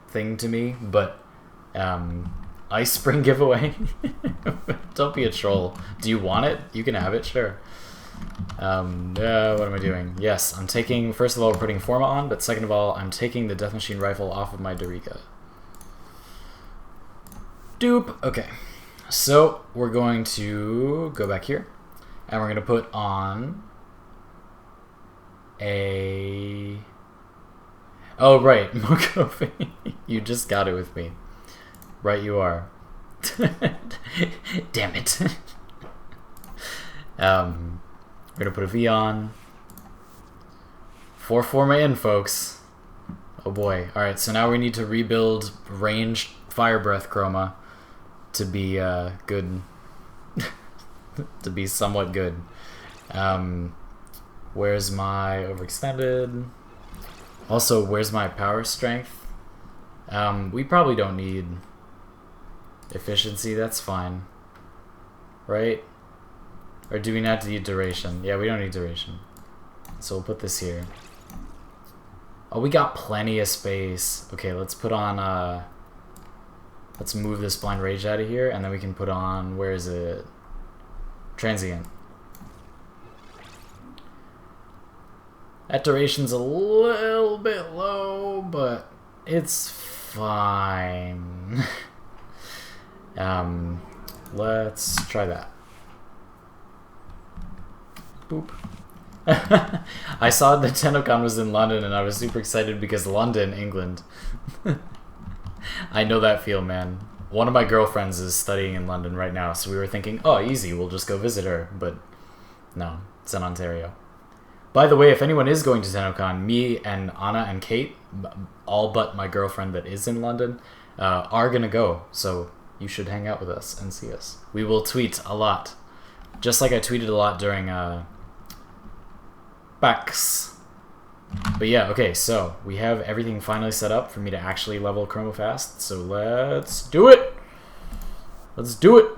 thing to me, but, Ice Spring giveaway? Don't be a troll. Do you want it? You can have it, sure. What am I doing? Yes, I'm taking, first of all, we're putting Forma on, but second of all, I'm taking the Death Machine rifle off of my Dorica. Doop! Okay. So, we're going to go back here, and we're going to put on a... Oh, right, Mokofi. You just got it with me. Right you are. Damn it. We're gonna put a V on. 4 Forma in, folks. Oh boy. Alright, so now we need to rebuild ranged Fire Breath Chroma to be good. To be somewhat good. Where's my overextended? Also, where's my power strength? We probably don't need efficiency, that's fine. Right? Or do we not need duration? Yeah, we don't need duration. So we'll put this here. Oh, we got plenty of space. Okay, let's put on, let's move this Blind Rage out of here, and then we can put on, where is it? Transient. That duration's a little bit low, but it's fine. Let's try that. Boop. I saw that TennoCon was in London, and I was super excited because London, England. I know that feel, man. One of my girlfriends is studying in London right now, so we were thinking, oh, easy, we'll just go visit her. But no, it's in Ontario. By the way, if anyone is going to TennoCon, me and Anna and Kate, all but my girlfriend that is in London, are gonna go. So you should hang out with us and see us. We will tweet a lot. Just like I tweeted a lot during PAX. But yeah, okay, so we have everything finally set up for me to actually level Chroma fast. So let's do it! Let's do it!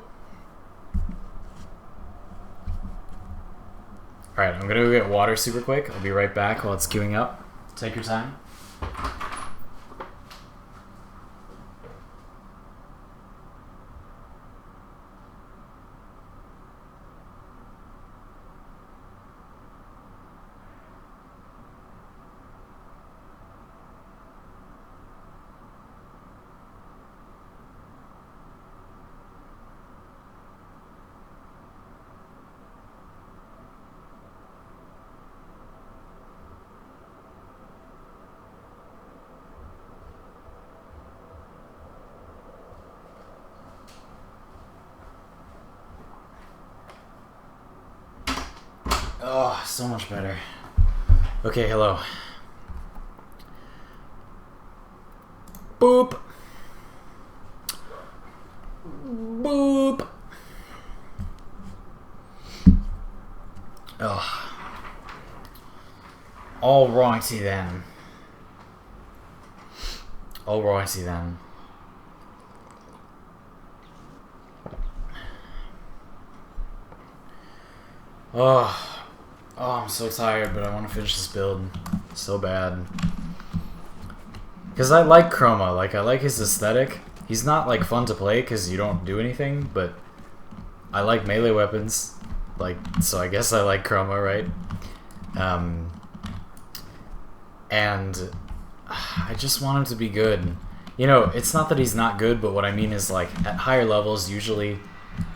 Alright, I'm gonna go get water super quick. I'll be right back while it's queuing up. Take your time. Oh, so much better. Okay, hello. Boop. Boop. Oh. All righty then. All righty then. Oh. Oh, I'm so tired, but I want to finish this build so bad. Because I like Chroma, like, I like his aesthetic. He's not, like, fun to play because you don't do anything, but I like melee weapons. Like, so I guess I like Chroma, right? And I just want him to be good. You know, it's not that he's not good, but what I mean is, like, at higher levels, usually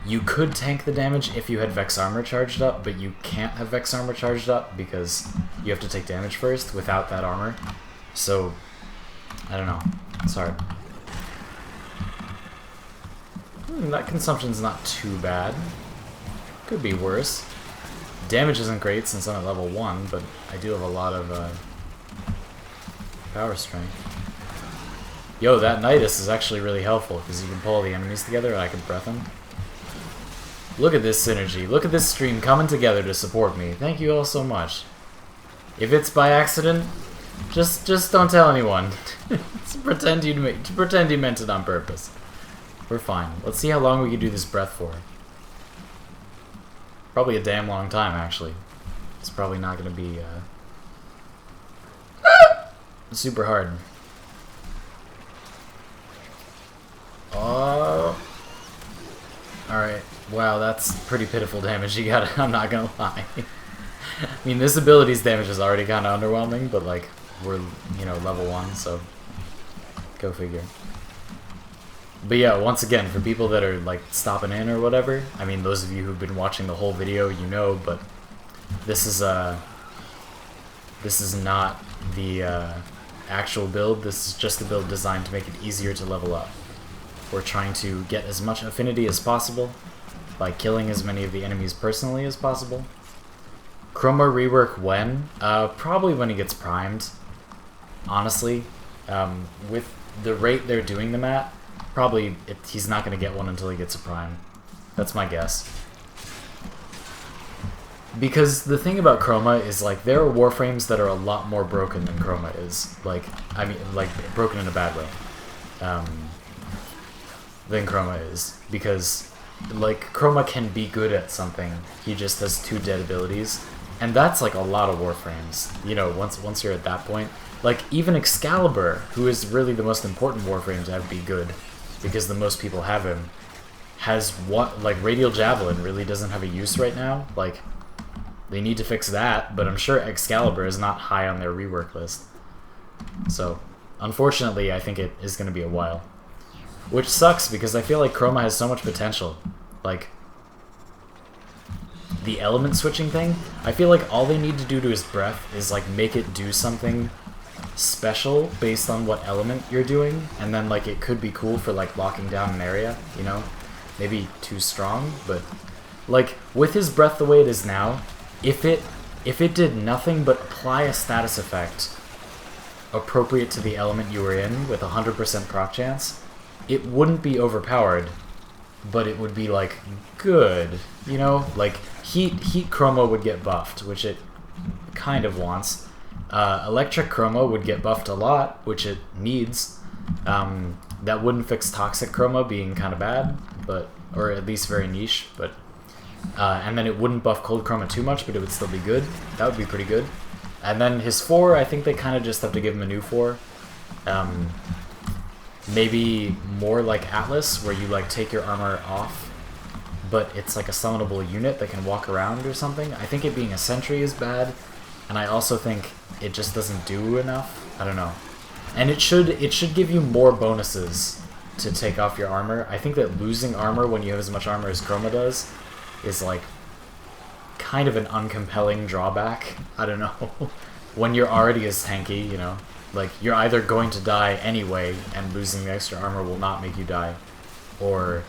you could tank the damage if you had Vex Armor charged up, but you can't have Vex Armor charged up because you have to take damage first without that armor. So, I don't know. It's hard. That consumption's not too bad. Could be worse. Damage isn't great since I'm at level 1, but I do have a lot of power strength. Yo, that Nidus is actually really helpful because you can pull all the enemies together and I can breath them. Look at this synergy. Look at this stream coming together to support me. Thank you all so much. If it's by accident, just don't tell anyone. pretend you meant it on purpose. We're fine. Let's see how long we can do this breath for. Probably a damn long time, actually. It's probably not going to be super hard. Oh. Alright. Wow, that's pretty pitiful damage you got. I'm not gonna lie. I mean, this ability's damage is already kind of underwhelming, but like, we're, you know, level 1, so go figure. But yeah, once again, for people that are like stopping in or whatever, I mean, those of you who've been watching the whole video, you know, but this is not the actual build. This is just a build designed to make it easier to level up. We're trying to get as much affinity as possible by killing as many of the enemies personally as possible. Chroma rework when? Probably when he gets primed. Honestly, with the rate they're doing them at, probably he's not going to get one until he gets a prime. That's my guess. Because the thing about Chroma is, like, there are Warframes that are a lot more broken than Chroma is. Like, I mean, like, broken in a bad way. Than Chroma is. Because, like, Chroma can be good at something. He just has 2 dead abilities. And that's, like, a lot of Warframes. You know, once you're at that point. Like, even Excalibur, who is really the most important Warframe to have be good, because the most people have him, has what, like, Radial Javelin really doesn't have a use right now. Like, they need to fix that, but I'm sure Excalibur is not high on their rework list. So, unfortunately, I think it is going to be a while. Which sucks, because I feel like Chroma has so much potential. Like, the element switching thing, I feel like all they need to do to his breath is, like, make it do something special based on what element you're doing, and then, like, it could be cool for, like, locking down an area, you know? Maybe too strong, but, like, with his breath the way it is now, if it did nothing but apply a status effect appropriate to the element you were in with 100% proc chance, it wouldn't be overpowered, but it would be, like, good, you know? Like, heat Chroma would get buffed, which it kind of wants. Electric Chroma would get buffed a lot, which it needs. That wouldn't fix Toxic Chroma being kind of bad, but, or at least very niche, but, and then it wouldn't buff Cold Chroma too much, but it would still be good. That would be pretty good. And then his 4, I think they kind of just have to give him a new 4. Maybe more like Atlas, where you, like, take your armor off, but it's like a summonable unit that can walk around or something. I think it being a sentry is bad, and I also think it just doesn't do enough. I don't know. And it should give you more bonuses to take off your armor. I think that losing armor when you have as much armor as Chroma does is, like, kind of an uncompelling drawback. I don't know. When you're already as tanky, you know? Like, you're either going to die anyway, and losing the extra armor will not make you die, or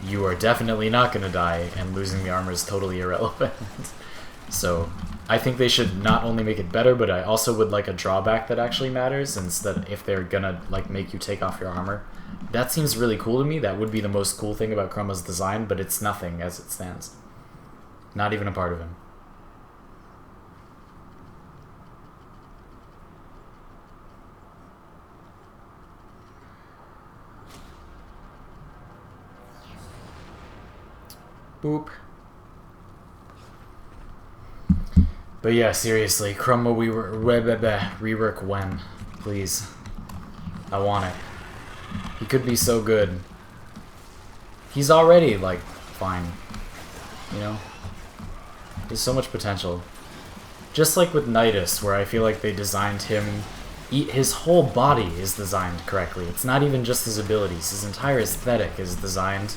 you are definitely not going to die, and losing the armor is totally irrelevant. So, I think they should not only make it better, but I also would like a drawback that actually matters, instead if they're gonna, like, make you take off your armor. That seems really cool to me. That would be the most cool thing about Chroma's design, but it's nothing as it stands. Not even a part of him. Boop. But yeah, seriously, Chroma, rework when, please. I want it. He could be so good. He's already, like, fine. You know? There's so much potential. Just like with Nidus, where I feel like they designed him... His whole body is designed correctly. It's not even just his abilities. His entire aesthetic is designed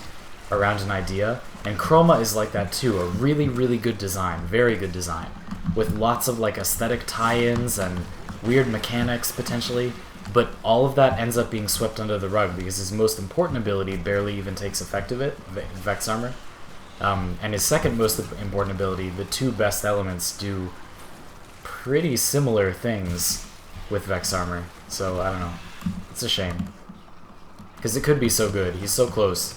around an idea. And Chroma is like that too. A really, really good design. Very good design. With lots of, like, aesthetic tie-ins and weird mechanics, potentially. But all of that ends up being swept under the rug because his most important ability barely even takes effect of it, Vex Armor. And his second most important ability, the 2 best elements, do pretty similar things. with Vex armor. So, I don't know. It's a shame. Because it could be so good. He's so close.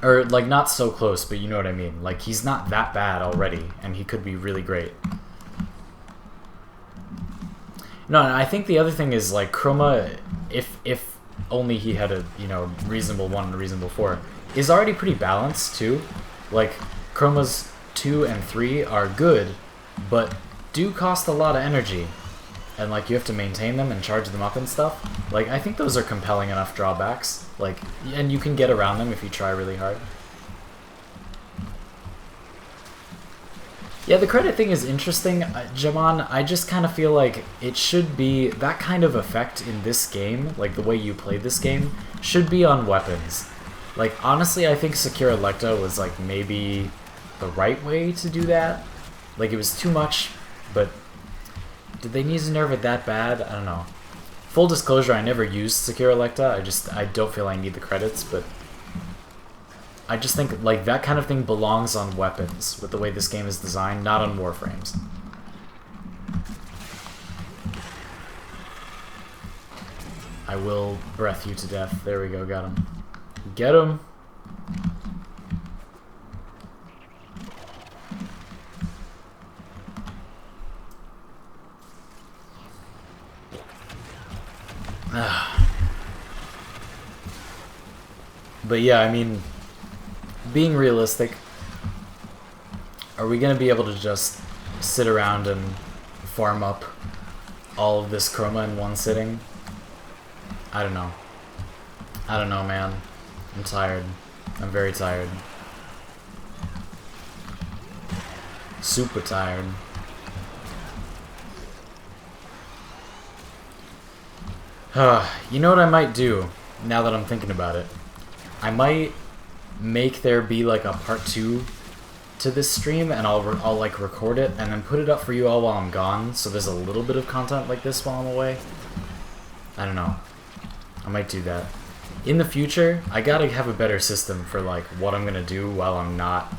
Or, like, not so close, but you know what I mean. Like, he's not that bad already, and he could be really great. No, and I think the other thing is, like, Chroma, if only he had a, you know, reasonable 1 and a reasonable 4, is already pretty balanced, too. Like, Chroma's 2 and 3 are good, but do cost a lot of energy. And, like, you have to maintain them and charge them up and stuff. Like, I think those are compelling enough drawbacks. Like, and you can get around them if you try really hard. Yeah, the credit thing is interesting, Jaman. I just kind of feel like it should be that kind of effect in this game, like the way you play this game, should be on weapons. Like, honestly, I think Secure Electa was, like, maybe the right way to do that. Like, it was too much, but did they need to nerf it that bad? I don't know. Full disclosure, I never used Secure Electa. I don't feel I need the credits, but I just think, like, that kind of thing belongs on weapons with the way this game is designed, not on Warframes. I will breath you to death. There we go, got him. Get him! But yeah, I mean, being realistic, are we going to be able to just sit around and farm up all of this Chroma in one sitting? I don't know. I don't know, man. I'm tired. I'm very tired. Super tired. You know what I might do, now that I'm thinking about it? I might make there be like a part 2 to this stream, and I'll like record it and then put it up for you all while I'm gone, so there's a little bit of content like this while I'm away. I don't know. I might do that. In the future, I gotta have a better system for like what I'm gonna do while I'm not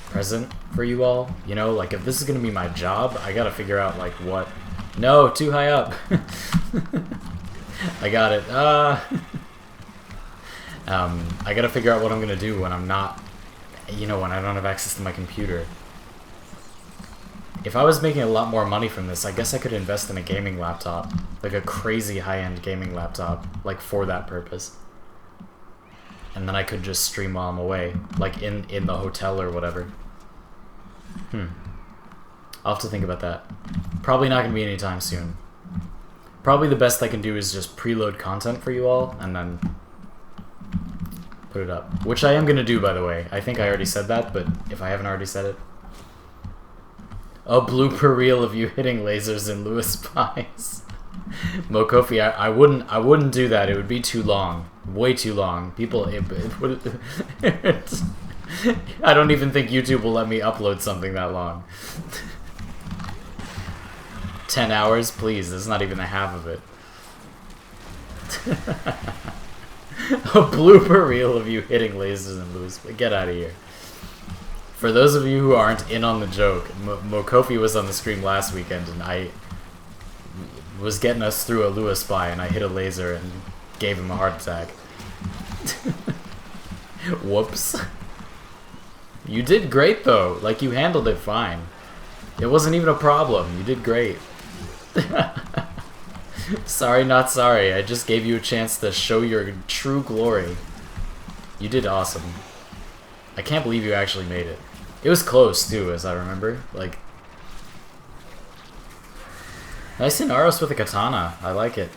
present for you all. You know, like if this is gonna be my job, I gotta figure out like what... No, too high up! I got it. I gotta figure out what I'm gonna do when I'm not, you know, when I don't have access to my computer. If I was making a lot more money from this, I guess I could invest in a gaming laptop. Like a crazy high-end gaming laptop, like for that purpose. And then I could just stream while I'm away, like in the hotel or whatever. I'll have to think about that. Probably not gonna be anytime soon. Probably the best I can do is just preload content for you all, and then put it up. Which I am going to do, by the way. I think I already said that, but if I haven't already said it. A blooper reel of you hitting lasers in Lewis Pies. Mokofi, I wouldn't do that. It would be too long. Way too long. People, it would... I don't even think YouTube will let me upload something that long. 10 hours? Please, that's not even a half of it. A blooper reel of you hitting lasers and Lewis. Get out of here. For those of you who aren't in on the joke, Mokofi was on the stream last weekend, and I was getting us through a Lewis spy, and I hit a laser and gave him a heart attack. Whoops. You did great, though. Like, you handled it fine. It wasn't even a problem. You did great. Sorry, not sorry. I just gave you a chance to show your true glory. You did awesome. I can't believe you actually made it. It was close, too, as I remember. Like, nice Inaros with a katana. I like it.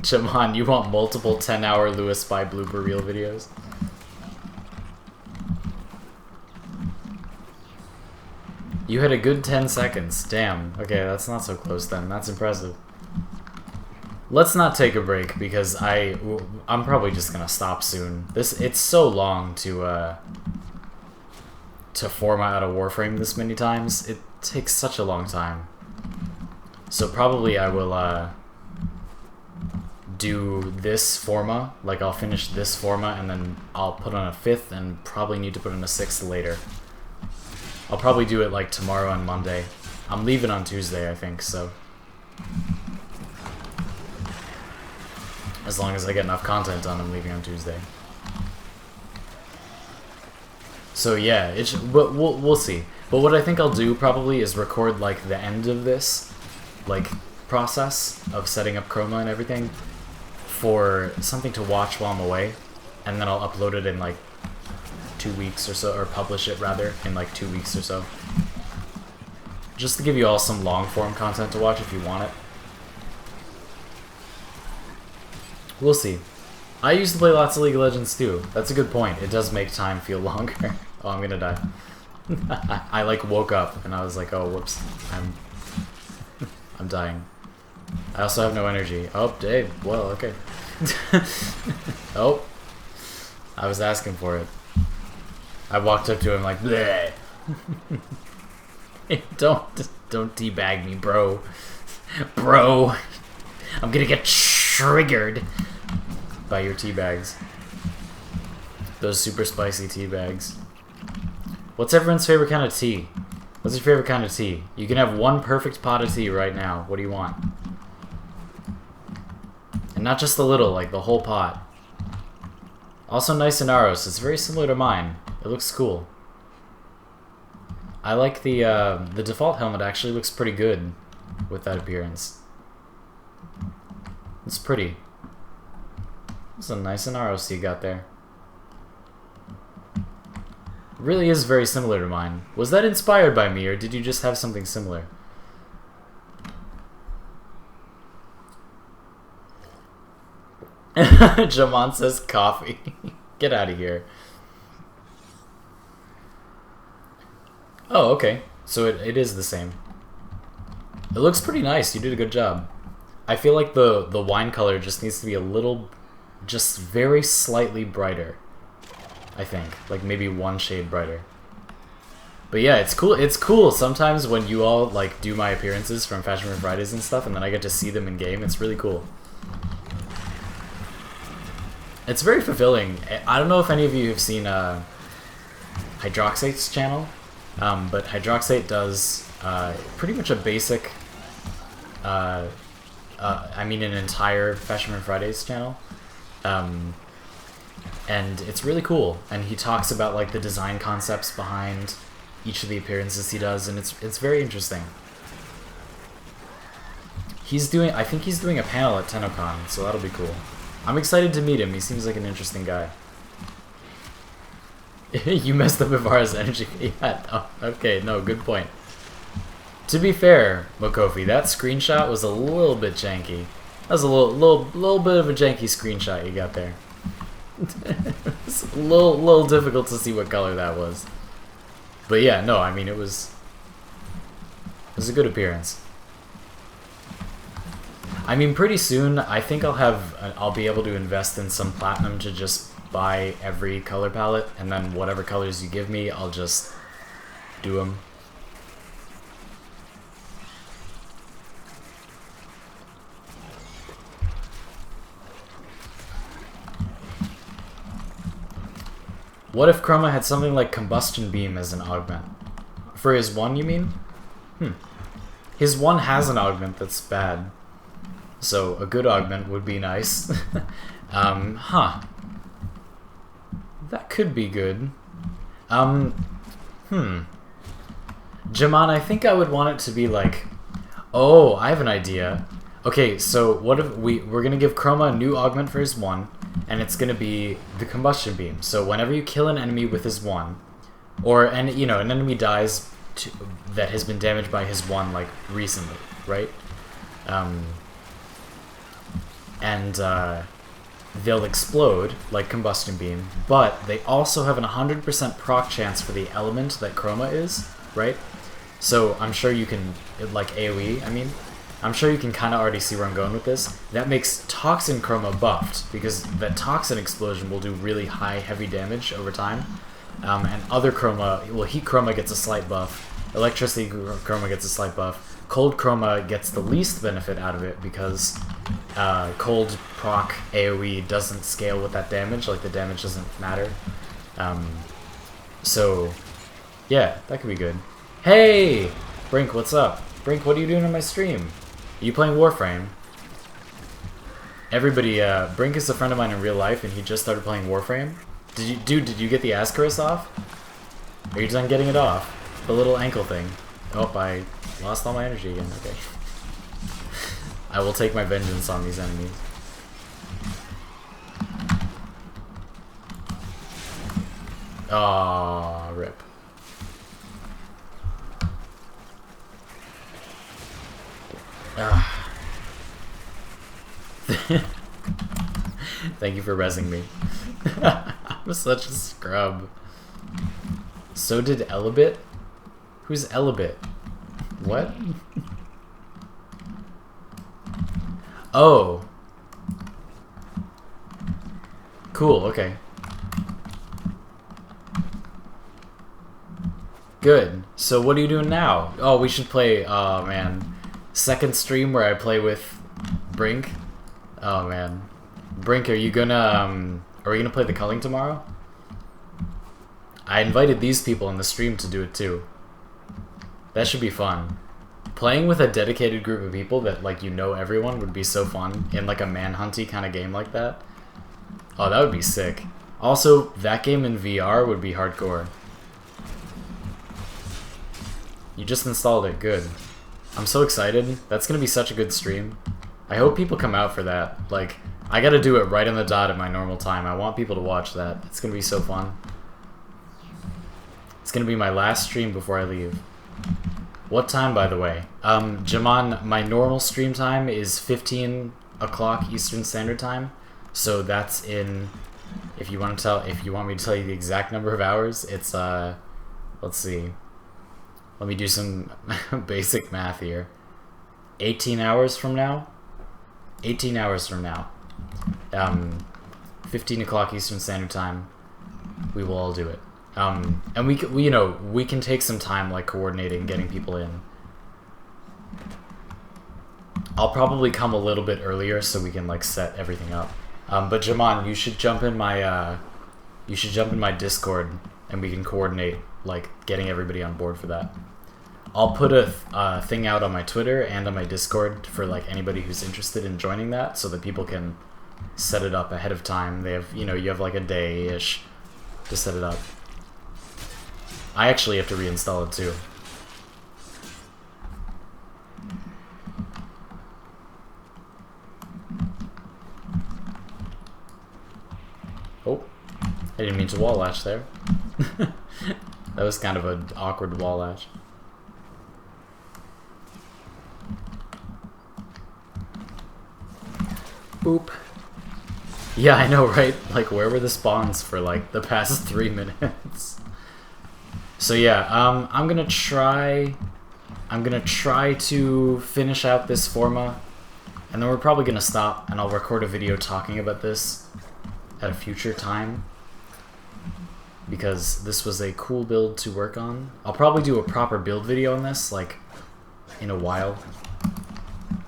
Jaman, you want multiple 10-hour Lewis Spy blooper reel videos? You had a good 10 seconds. Damn. Okay, that's not so close then. That's impressive. Let's not take a break because I'm probably just gonna stop soon. It's so long to format a Warframe this many times. It takes such a long time. So probably I will do this forma, like I'll finish this forma and then I'll put on a 5th and probably need to put on a 6th later. I'll probably do it like tomorrow and Monday. I'm leaving on Tuesday, I think, so. As long as I get enough content done, I'm leaving on Tuesday. So yeah, we'll see. But what I think I'll do probably is record like the end of this like process of setting up Chroma and everything for something to watch while I'm away, and then I'll upload it in like 2 weeks or so, or publish it rather in like 2 weeks or so. Just to give you all some long form content to watch if you want it. We'll see. I used to play lots of League of Legends too. That's a good point. It does make time feel longer. Oh, I'm gonna die. I like woke up and I was like, oh whoops, I'm dying. I also have no energy. Oh, Dave. Well, okay. Oh, I was asking for it. I walked up to him like, bleh. Don't teabag me, bro. Bro, I'm gonna get triggered by your tea bags. Those super spicy tea bags. What's everyone's favorite kind of tea? What's your favorite kind of tea? You can have one perfect pot of tea right now. What do you want? And not just the little, like the whole pot. Also nice and Aros. It's very similar to mine. It looks cool. I like the default helmet actually looks pretty good with that appearance. It's pretty. It's a nice and Aros you got there. It really is very similar to mine. Was that inspired by me, or did you just have something similar? Jaman says coffee. Get out of here. Oh, okay. So it is the same. It looks pretty nice. You did a good job. I feel like the wine color just needs to be a little, just very slightly brighter. I think. Like maybe one shade brighter. But yeah, it's cool. It's cool sometimes when you all like do my appearances from Fashion Room Fridays and stuff, and then I get to see them in game. It's really cool. It's very fulfilling. I don't know if any of you have seen Hydroxate's channel, but Hydroxate does pretty much a basic, I mean an entire Fashion Room Fridays channel. And it's really cool, and he talks about like the design concepts behind each of the appearances he does, and it's very interesting. I think he's doing a panel at TennoCon, so that'll be cool. I'm excited to meet him. He seems like an interesting guy. You messed up Ivara's energy. Yeah, oh, okay, no, good point. To be fair, Mokofi, that screenshot was a little bit janky. That was a little bit of a janky screenshot you got there. It's a little difficult to see what color that was. But yeah, no, I mean it was a good appearance. I mean pretty soon I think I'll be able to invest in some platinum to just buy every color palette, and then whatever colors you give me, I'll just do them. What if Chroma had something like Combustion Beam as an augment? For his 1, you mean? His 1 has an augment that's bad. So a good augment would be nice. Huh. That could be good. Jaman, I think I would want it to be like... Oh, I have an idea. Okay, so what if we're gonna give Chroma a new augment for his 1, and it's gonna be the Combustion Beam. So whenever you kill an enemy with his 1, or an enemy dies that has been damaged by his 1 like recently, right? They'll explode like Combustion Beam, but they also have an 100% proc chance for the element that Chroma is, right? So I'm sure you can, like AoE, I mean, I'm sure you can kind of already see where I'm going with this. That makes Toxin Chroma buffed, because that Toxin explosion will do really high, heavy damage over time. And other Chroma, well, Heat Chroma gets a slight buff, Electricity Chroma gets a slight buff, cold Chroma gets the least benefit out of it because cold proc AoE doesn't scale with that damage, like the damage doesn't matter. So, yeah, that could be good. Hey! Brink, what's up? Brink, what are you doing on my stream? Are you playing Warframe? Everybody, Brink is a friend of mine in real life, and he just started playing Warframe. Did you get the Ascaris off? Are you done getting it off? The little ankle thing. Oh, I lost all my energy again. Okay. I will take my vengeance on these enemies. Ah, rip. Ah. Thank you for rezzing me. I'm such a scrub. So did Elibit? Who's Elibit? What? Oh. Cool, okay. Good. So what are you doing now? Oh, we should play, oh man. Second stream where I play with Brink. Oh man. Brink, are you gonna, are we gonna play the culling tomorrow? I invited these people in the stream to do it too. That should be fun. Playing with a dedicated group of people that, like, you know everyone would be so fun in, like, a manhunty kind of game like that. Oh, that would be sick. Also, that game in VR would be hardcore. You just installed it, good. I'm so excited. That's gonna be such a good stream. I hope people come out for that. Like, I gotta do it right on the dot at my normal time. I want people to watch that. It's gonna be so fun. It's gonna be my last stream before I leave. What time, by the way? Jaman, my normal stream time is 15 o'clock Eastern Standard Time. So that's in, if you want me to tell you the exact number of hours, it's let's see. Let me do some basic math here. 18 hours from now? 18 hours from now. 15 o'clock Eastern Standard Time. We will all do it. And we can take some time, like, coordinating, getting people in. I'll probably come a little bit earlier so we can, like, set everything up. But Jaman, you should jump in my Discord and we can coordinate, like, getting everybody on board for that. I'll put a thing out on my Twitter and on my Discord for, like, anybody who's interested in joining that, so that people can set it up ahead of time. They have, you have like a day-ish to set it up. I actually have to reinstall it too. Oh, I didn't mean to wall latch there. That was kind of an awkward wall latch. Boop. Yeah, I know, right? Like, where were the spawns for, like, the past 3 minutes? So yeah, I'm gonna try to finish out this forma, and then we're probably gonna stop, and I'll record a video talking about this at a future time, because this was a cool build to work on. I'll probably do a proper build video on this, like, in a while,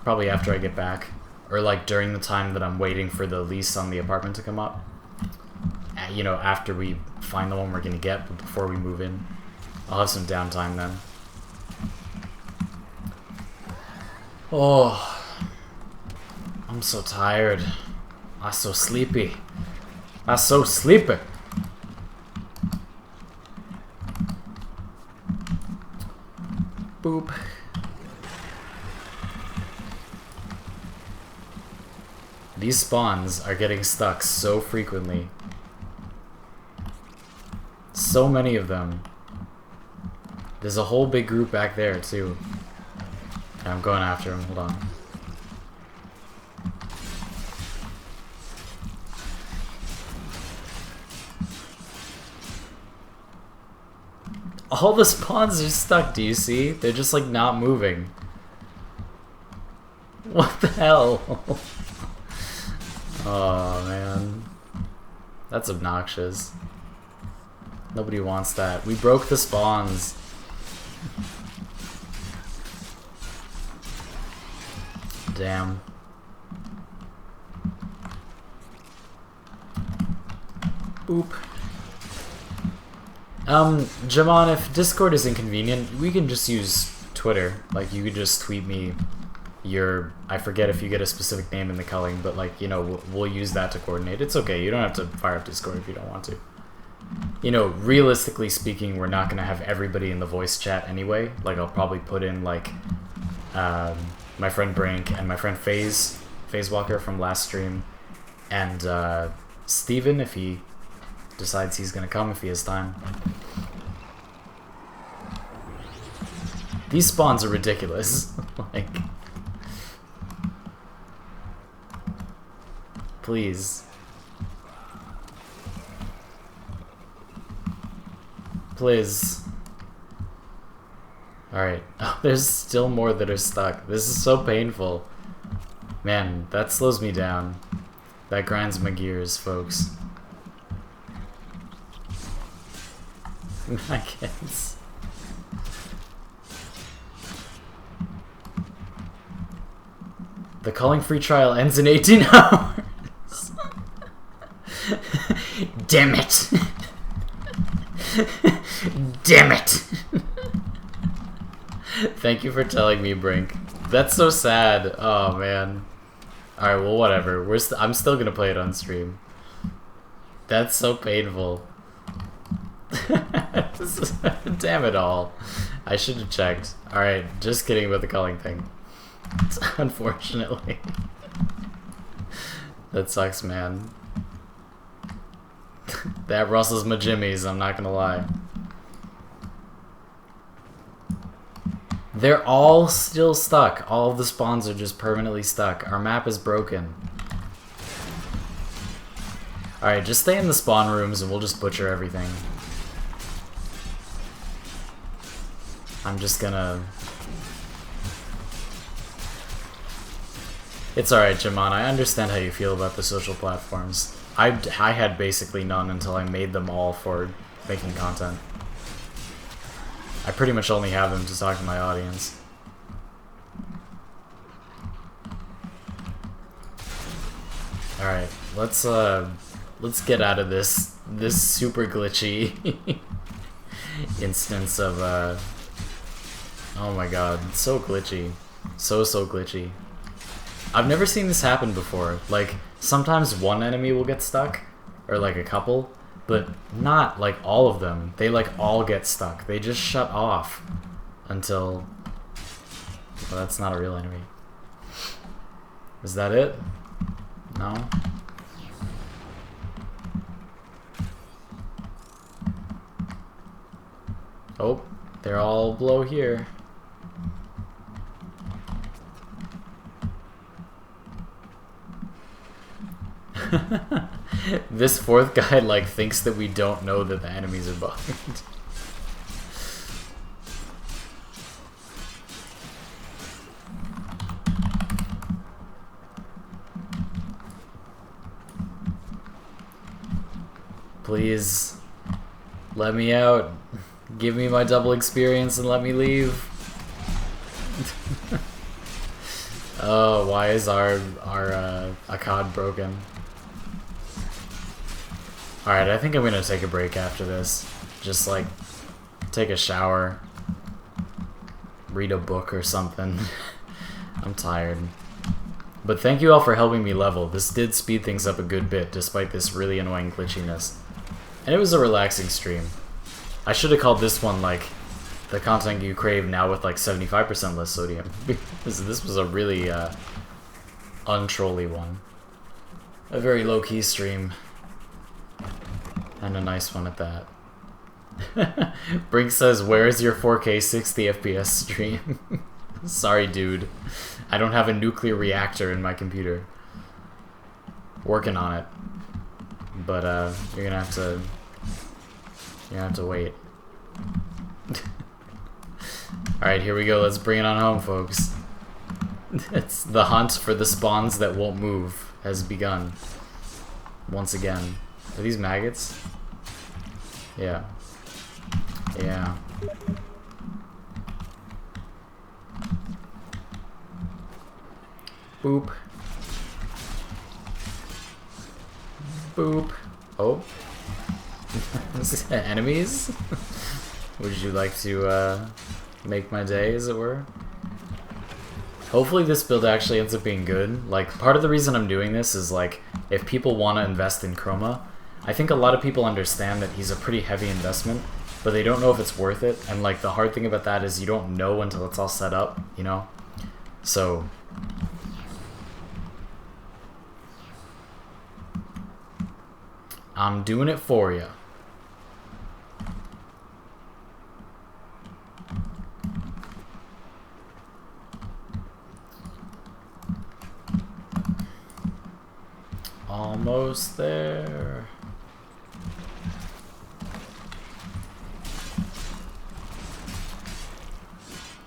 probably after I get back, or like during the time that I'm waiting for the lease on the apartment to come up. After we find the one we're gonna get, but before we move in. I'll have some downtime then. Oh, I'm so tired. I'm so sleepy. I'm so sleepy. Boop. These spawns are getting stuck so frequently. So many of them. There's a whole big group back there, too. I'm going after him, hold on. All the spawns are stuck, do you see? They're just, like, not moving. What the hell? Oh, man. That's obnoxious. Nobody wants that. We broke the spawns. Damn. Oop. Jamon, if Discord is inconvenient, we can just use Twitter. Like, you could just tweet me your... I forget if you get a specific name in the culling, but, like, you know, we'll use that to coordinate. It's okay, you don't have to fire up Discord if you don't want to. You know, realistically speaking, we're not gonna have everybody in the voice chat anyway. Like, I'll probably put in, like, my friend Brink and my friend FaZe Walker from last stream, and, Steven, if he decides he's gonna come, if he has time. These spawns are ridiculous. Like... Please. Please. Alright. Oh, there's still more that are stuck. This is so painful. Man, that slows me down. That grinds my gears, folks. I guess. The culling free trial ends in 18 hours. Damn it. Damn it. Thank you for telling me, Brink. That's so sad. Oh man. Alright, well whatever. I'm still gonna play it on stream. That's so painful. Damn it all. I should have checked. Alright, just kidding about the culling thing. Unfortunately. That sucks, man. That rustles my jimmies, I'm not gonna lie. They're all still stuck. All of the spawns are just permanently stuck. Our map is broken. Alright, just stay in the spawn rooms and we'll just butcher everything. I'm just gonna... It's alright, Jamon. I understand how you feel about the social platforms. I had basically none until I made them all for making content. I pretty much only have them to talk to my audience. Alright, let's get out of this super glitchy instance of oh my god, it's so glitchy. So glitchy. I've never seen this happen before. Like, sometimes one enemy will get stuck, or like a couple, but not like all of them. They like all get stuck. They just shut off until... Well, that's not a real enemy. Is that it? No? Oh, they're all below here. This fourth guy like thinks that we don't know that the enemies are behind. Please let me out. Give me my double experience and let me leave. Oh, why is our Akkad broken? Alright, I think I'm gonna take a break after this. Just like, take a shower. Read a book or something. I'm tired. But thank you all for helping me level. This did speed things up a good bit, despite this really annoying glitchiness. And it was a relaxing stream. I should have called this one, like, the content you crave now with, like, 75% less sodium. This was a really, untrolly one. A very low-key stream. And a nice one at that. Brink says, where is your 4K 60 FPS stream? Sorry, dude. I don't have a nuclear reactor in my computer. Working on it. But, you're gonna have to wait. Alright, here we go. Let's bring it on home, folks. It's the hunt for the spawns that won't move has begun. Once again. Are these maggots? Yeah. Yeah. Boop. Boop. Oh. Enemies? Would you like to make my day, as it were? Hopefully this build actually ends up being good. Like, part of the reason I'm doing this is, like, if people want to invest in Chroma, I think a lot of people understand that he's a pretty heavy investment, but they don't know if it's worth it, and, like, the hard thing about that is you don't know until it's all set up, you know? So... I'm doing it for you. Almost there.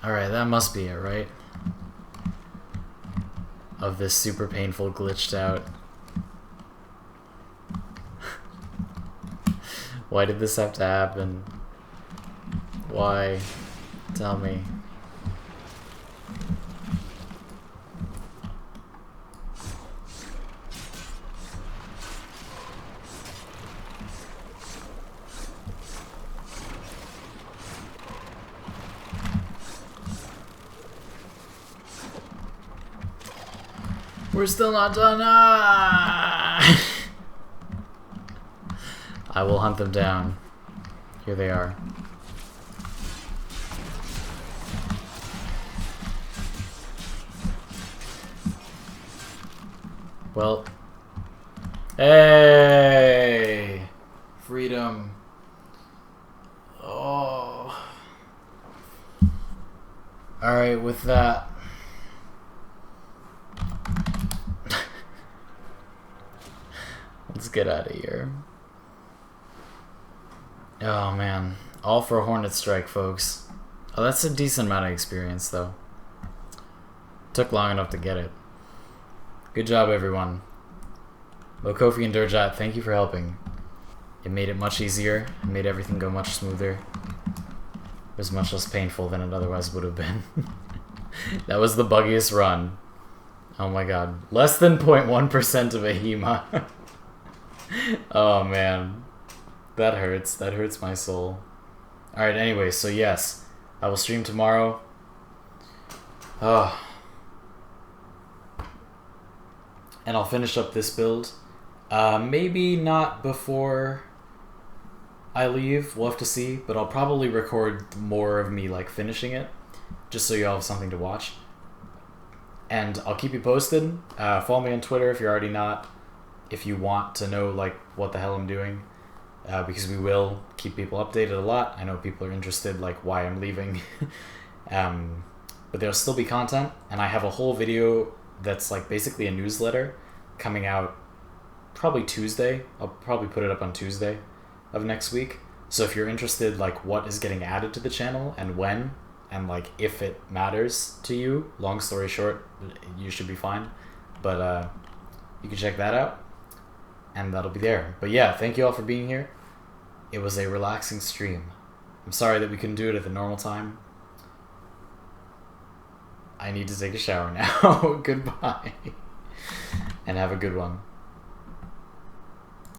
Alright, that must be it, right? Of this super painful glitched out. Why did this have to happen? Why? Tell me. We're still not done. Ah! I will hunt them down. Here they are. Well. Hey! Freedom. Oh. Alright, with that. Let's get out of here. Oh man, all for a Hornet Strike, folks. Oh, that's a decent amount of experience, though. Took long enough to get it. Good job, everyone. Kofi and Durjat, thank you for helping. It made it much easier. It made everything go much smoother. It was much less painful than it otherwise would have been. That was the buggiest run. Oh my god. Less than 0.1% of a HEMA. Oh man. That hurts. That hurts my soul. Alright, anyway, so yes. I will stream tomorrow. Oh. And I'll finish up this build. Maybe not before I leave. We'll have to see. But I'll probably record more of me, like, finishing it. Just so you all have something to watch. And I'll keep you posted. Follow me on Twitter if you're already not. If you want to know, like, what the hell I'm doing. Because we will keep people updated a lot. I know people are interested, like, why I'm leaving. But there'll still be content, and I have a whole video that's, like, basically a newsletter coming out probably Tuesday. I'll probably put it up on Tuesday of next week. So if you're interested, like, what is getting added to the channel and when, and, like, if it matters to you, long story short, you should be fine. But you can check that out. And that'll be there. But yeah, thank you all for being here. It was a relaxing stream. I'm sorry that we couldn't do it at the normal time. I need to take a shower now. Goodbye. And have a good one.